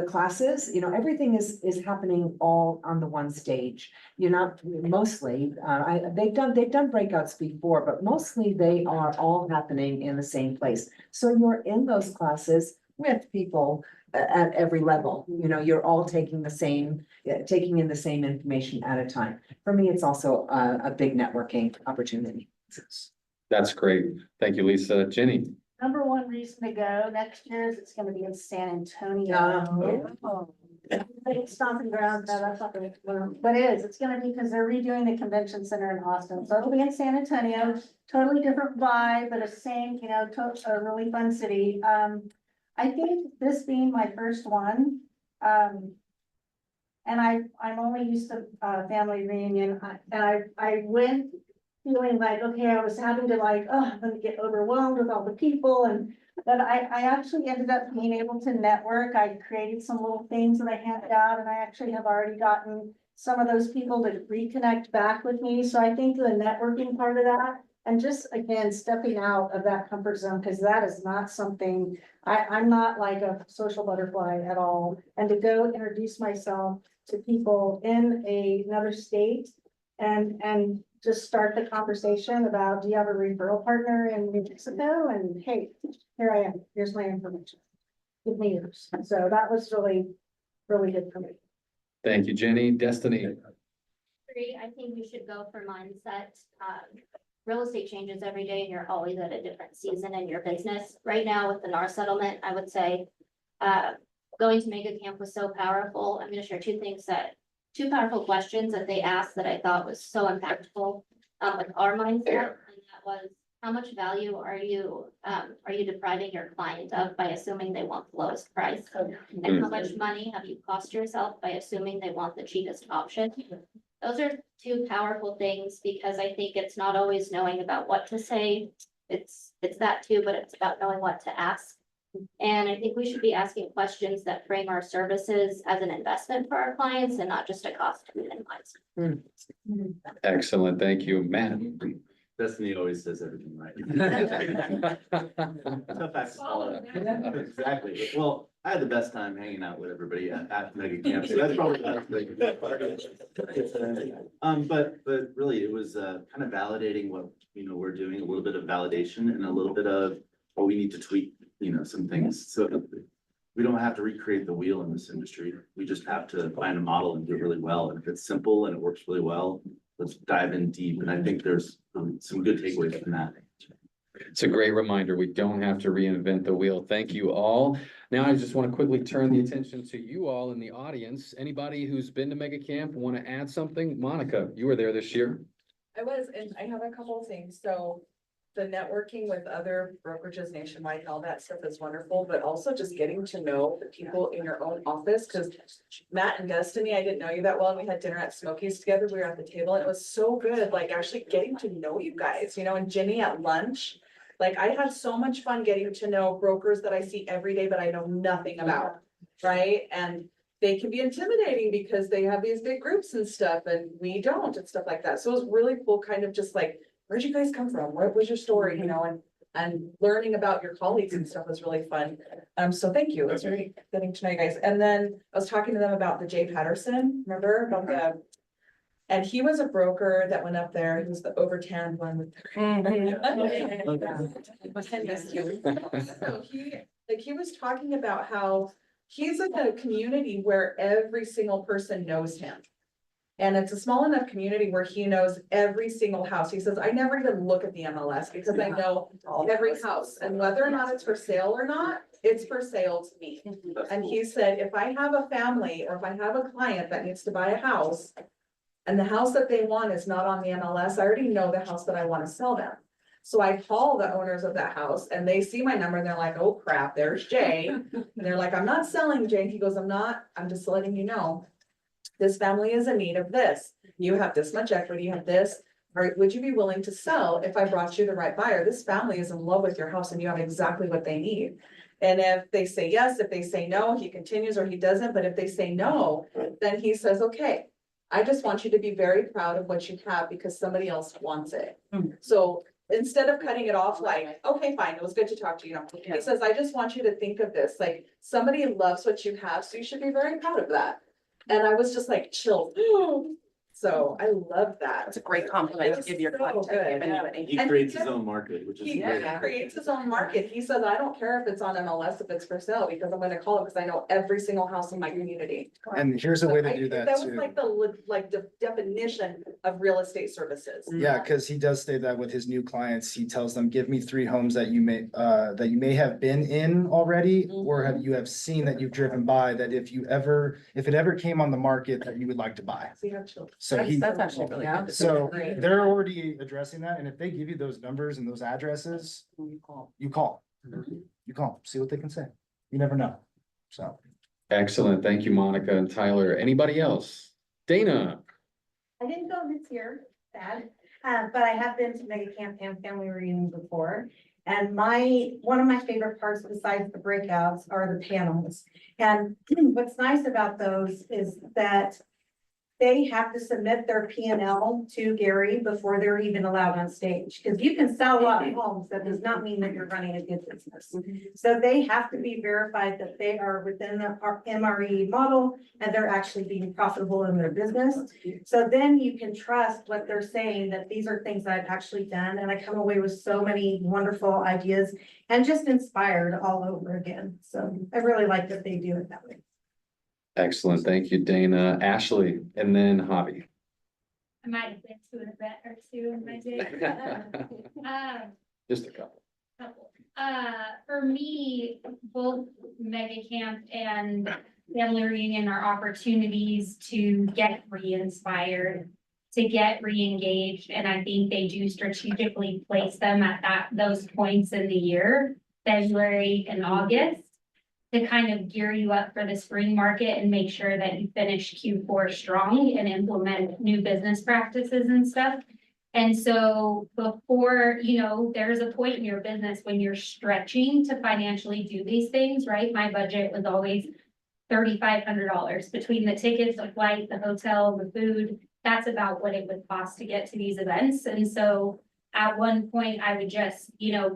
Speaker 6: classes, everything is happening all on the one stage. You're not mostly, they've done breakouts before, but mostly they are all happening in the same place. So you're in those classes with people at every level, you're all taking in the same information at a time. For me, it's also a big networking opportunity.
Speaker 1: That's great. Thank you, Lisa. Ginni.
Speaker 8: Number one reason to go next year is it's gonna be in San Antonio. It's stomping ground, no, that's not gonna, but it is, it's gonna be, because they're redoing the convention center in Austin, so it'll be in San Antonio, totally different vibe, but a same, you know, a really fun city. I think this being my first one, and I'm only used to, family reunion, I went feeling like, okay, I was having to like, oh, I'm gonna get overwhelmed with all the people, but I actually ended up being able to network. I created some little things that I handed out, and I actually have already gotten some of those people to reconnect back with me. So I think the networking part of that, and just again, stepping out of that comfort zone, because that is not something, I'm not like a social butterfly at all. And to go introduce myself to people in another state and just start the conversation about, do you have a referral partner in New Mexico? And hey, here I am, here's my information. Give me yours. So that was really, really good for me.
Speaker 1: Thank you, Ginny. Destiny.
Speaker 9: I think you should go for mindset. Real estate changes every day and you're always at a different season in your business. Right now with the NAR settlement, I would say, going to Mega Camp was so powerful. I'm gonna share two powerful questions that they asked that I thought was so impactful with our mindset. And that was, how much value are you depriving your client of by assuming they want the lowest price? And how much money have you cost yourself by assuming they want the cheapest option? Those are two powerful things, because I think it's not always knowing about what to say. It's that too, but it's about knowing what to ask. And I think we should be asking questions that frame our services as an investment for our clients and not just a cost to minimize.
Speaker 1: Excellent. Thank you, Matt.
Speaker 5: Destiny always says everything right. Tough act to follow. Exactly. Well, I had the best time hanging out with everybody at Mega Camp, so that's probably the thing. But really, it was kind of validating what, we're doing, a little bit of validation and a little bit of what we need to tweak, some things. So we don't have to recreate the wheel in this industry. We just have to find a model and do it really well. And if it's simple and it works really well, let's dive in deep. And I think there's some good takeaways from that.
Speaker 1: It's a great reminder. We don't have to reinvent the wheel. Thank you all. Now, I just want to quickly turn the attention to you all in the audience. Anybody who's been to Mega Camp want to add something? Monica, you were there this year.
Speaker 11: I was, and I have a couple of things. So the networking with other brokerages nationwide and all that stuff is wonderful, but also just getting to know the people in your own office. Because Matt and Destiny, I didn't know you that well. And we had dinner at Smokies together. We were at the table and it was so good, like actually getting to know you guys, and Ginny at lunch. Like I had so much fun getting to know brokers that I see every day, but I know nothing about, right? And they can be intimidating because they have these big groups and stuff and we don't and stuff like that. So it was really cool, kind of just like, where'd you guys come from? What was your story? And learning about your colleagues and stuff was really fun. So thank you. It was really getting to know you guys. And then I was talking to them about the Jay Patterson, remember about and he was a broker that went up there. He was the overtanned one with So he was talking about how he's in a community where every single person knows him. And it's a small enough community where he knows every single house. He says, I never even look at the MLS because I know every house, and whether or not it's for sale or not, it's for sale to me. And he said, if I have a family or if I have a client that needs to buy a house and the house that they want is not on the MLS, I already know the house that I want to sell them. So I call the owners of that house and they see my number and they're like, oh crap, there's Jay. And they're like, I'm not selling, Jay. And he goes, I'm just letting you know. This family is in need of this. You have this much equity, you have this. Or would you be willing to sell if I brought you the right buyer? This family is in love with your house and you have exactly what they need. And if they say yes, if they say no, he continues or he doesn't. But if they say no, then he says, okay, I just want you to be very proud of what you have because somebody else wants it. So instead of cutting it off like, okay, fine, it was good to talk to you. He says, I just want you to think of this, like somebody loves what you have. So you should be very proud of that. And I was just like chilled. So I love that.
Speaker 10: That's a great compliment to give your
Speaker 11: So
Speaker 10: content,
Speaker 11: good,
Speaker 10: if anybody.
Speaker 5: He
Speaker 11: And
Speaker 5: creates
Speaker 11: he
Speaker 5: his
Speaker 11: does-
Speaker 5: own market, which is
Speaker 11: He
Speaker 5: great.
Speaker 11: creates his own market. He says, I don't care if it's on MLS, if it's for sale, because I'm gonna call it, because I know every single house in my community.
Speaker 7: And here's a way to
Speaker 11: I-
Speaker 7: do that
Speaker 11: was
Speaker 7: too.
Speaker 11: like the definition of real estate services.
Speaker 7: Yeah, because he does say that with his new clients, he tells them, give me 3 homes that you may have been in already, or you have seen that you've driven by, that if it ever came on the market that you would like to buy.
Speaker 11: So you have children.
Speaker 7: So
Speaker 10: That's actually really good.
Speaker 7: so
Speaker 11: Great.
Speaker 7: they're already addressing that, and if they give you those numbers and those addresses, you call. You call, see what they can say. You never know, so.
Speaker 1: Excellent. Thank you, Monica and Tyler. Anybody else? Dana?
Speaker 8: I didn't go this year, sad, but I have been to Mega Camp and family reunions before. And one of my favorite parts besides the breakouts are the panels. And what's nice about those is that they have to submit their P&L to Gary before they're even allowed on stage. Because you can sell a lot of homes, that does not mean that you're running a good business. So they have to be verified that they are within the MRE model and they're actually being profitable in their business. So then you can trust what they're saying, that these are things I've actually done, and I come away with so many wonderful ideas and just inspired all over again. So I really like that they do it that way.
Speaker 1: Excellent. Thank you, Dana. Ashley, and then Javi.
Speaker 9: I might have been to an event or two in my day.
Speaker 1: Just a couple.
Speaker 9: For me, both Mega Camp and Family Reunion are opportunities to get re-inspired, to get re-engaged, and I think they do strategically place them at those points in the year, February and August, to kind of gear you up for the spring market and make sure that you finish Q4 strong and implement new business practices and stuff. And so before, there's a point in your business when you're stretching to financially do these things, right? My budget was always $3,500 between the tickets, the flight, the hotel, the food. That's about what it would cost to get to these events. And so at one point I would just,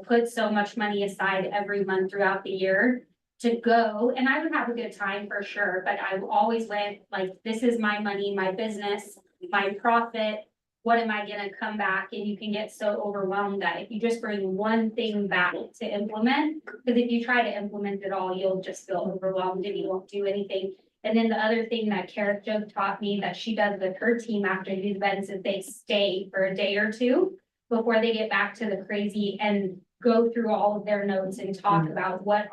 Speaker 9: put so much money aside every month throughout the year to go, and I would have a good time for sure, but I always went like, this is my money, my business, my profit. What am I gonna come back? And you can get so overwhelmed that if you just bring one thing back to implement, because if you try to implement it all, you'll just feel overwhelmed and you won't do anything. And then the other thing that Carrot Joe taught me that she does with her team after these events is they stay for a day or two before they get back to the crazy and go through all of their notes and talk about what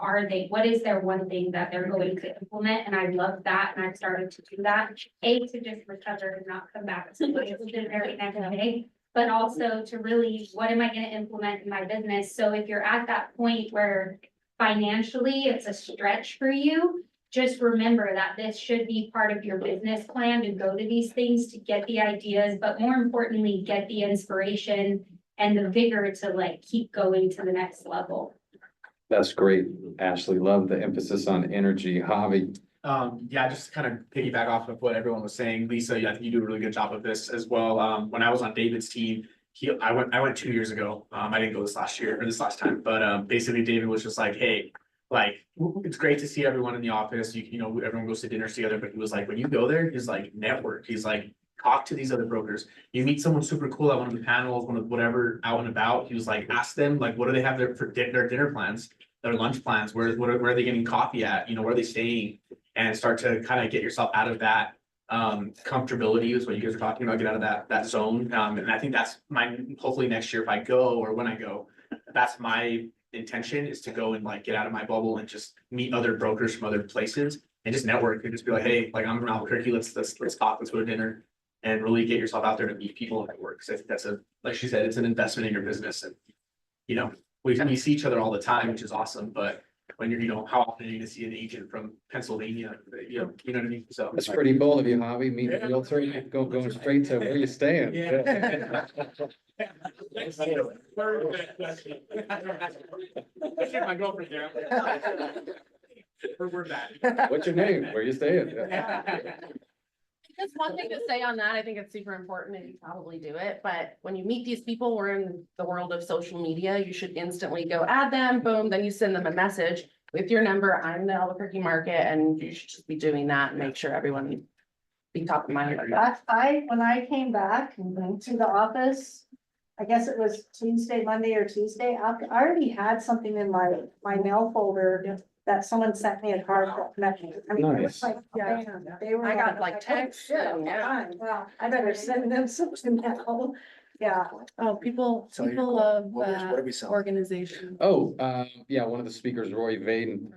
Speaker 9: is their one thing that they're going to implement. And I love that. And I've started to do that. To just recover and not come back to the very next day, but also to really, what am I going to implement in my business? So if you're at that point where financially it's a stretch for you, just remember that this should be part of your business plan to go to these things, to get the ideas, but more importantly, get the inspiration and the vigor to keep going to the next level.
Speaker 1: That's great, Ashley. Love the emphasis on energy. Javi.
Speaker 12: Yeah, just to kind of piggyback off of what everyone was saying, Lisa, I think you do a really good job of this as well. When I was on David's team, I went 2 years ago. I didn't go this last time, but basically David was just like, hey, it's great to see everyone in the office. Everyone goes to dinners together, but he was like, when you go there, he's like, network. He's like, talk to these other brokers. You meet someone super cool at one of the panels, one of whatever out and about. He was like, ask them, what do they have there for their dinner plans, their lunch plans? Where are they getting coffee at? Where are they staying? And start to kind of get yourself out of that comfortability is what you guys are talking about, get out of that zone. And I think that's hopefully next year if I go or when I go, that's my intention is to go and get out of my bubble and just meet other brokers from other places and just network and just be like, hey, I'm from Albuquerque, let's talk, let's go to dinner. And really get yourself out there to meet people at work. So I think that's like she said, it's an investment in your business. And, we see each other all the time, which is awesome. But when you're, how often are you gonna see an agent from Pennsylvania? You know what I mean? So
Speaker 1: That's pretty bold of you, Javi. Meet a realtor, going straight to where you staying.
Speaker 12: My girlfriend there. We're back.
Speaker 1: What's your name? Where you staying?
Speaker 10: Just one thing to say on that, I think it's super important and you probably do it, but when you meet these people, we're in the world of social media, you should instantly go add them, boom, then you send them a message with your number, I'm the Albuquerque market, and you should just be doing that and make sure everyone be top of mind. Like that.
Speaker 8: When I came back and went to the office, I guess it was Monday or Tuesday, I already had something in my mail folder that someone sent me a card that met me. I mean, it was
Speaker 1: Nice.
Speaker 8: like,
Speaker 10: Yeah.
Speaker 8: they were.
Speaker 10: I got like text,
Speaker 8: Shit,
Speaker 10: yeah.
Speaker 8: well, I better send them something now. Yeah.
Speaker 10: Oh, people
Speaker 7: Tell your-
Speaker 10: love
Speaker 7: what are we selling?
Speaker 10: organization.
Speaker 1: Oh, yeah, one of the speakers, Roy Vaden.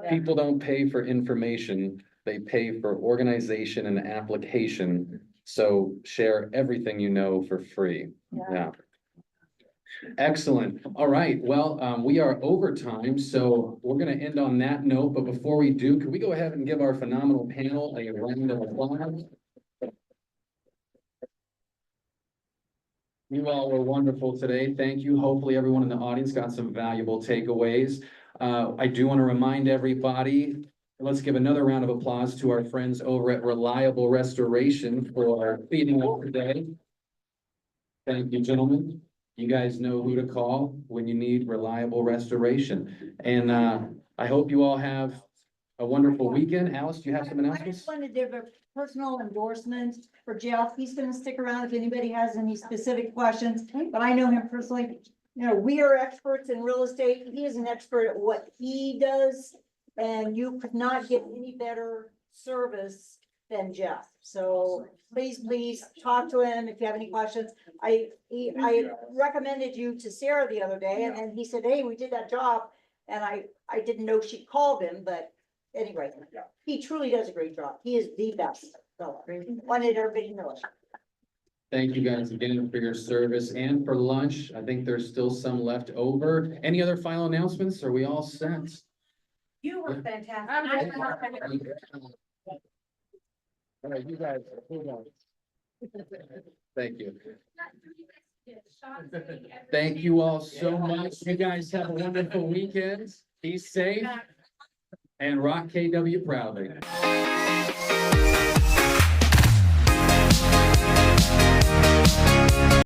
Speaker 1: People don't pay for information, they pay for organization and application. So share everything you know for free. Yeah. Excellent. All right. Well, we are over time, so we're gonna end on that note. But before we do, could we go ahead and give our phenomenal panel a round of applause? You all were wonderful today. Thank you. Hopefully, everyone in the audience got some valuable takeaways. I do want to remind everybody, let's give another round of applause to our friends over at Reliable Restoration for feeding us today. Thank you, gentlemen. You guys know who to call when you need reliable restoration. And I hope you all have a wonderful weekend. Alice, do you have some
Speaker 8: I
Speaker 1: announcements?
Speaker 8: just wanted to give a personal endorsement for Jeff. He's gonna stick around if anybody has any specific questions, but I know him personally. You know, we are experts in real estate. He is an expert at what he does. And you could not get any better service than Jeff. So please talk to him if you have any questions. I recommended you to Sarah the other day and then he said, hey, we did that job. And I didn't know she called him, but anyway, he truly does a great job. He is the best. So wanted everybody to know it.
Speaker 1: Thank you guys again for your service and for lunch. I think there's still some left over. Any other final announcements? Are we all set?
Speaker 8: You were fantastic.
Speaker 1: All right, you guys, hold on. Thank you. Thank you all so much. You guys have a wonderful weekend. Be safe and rock KW proudly.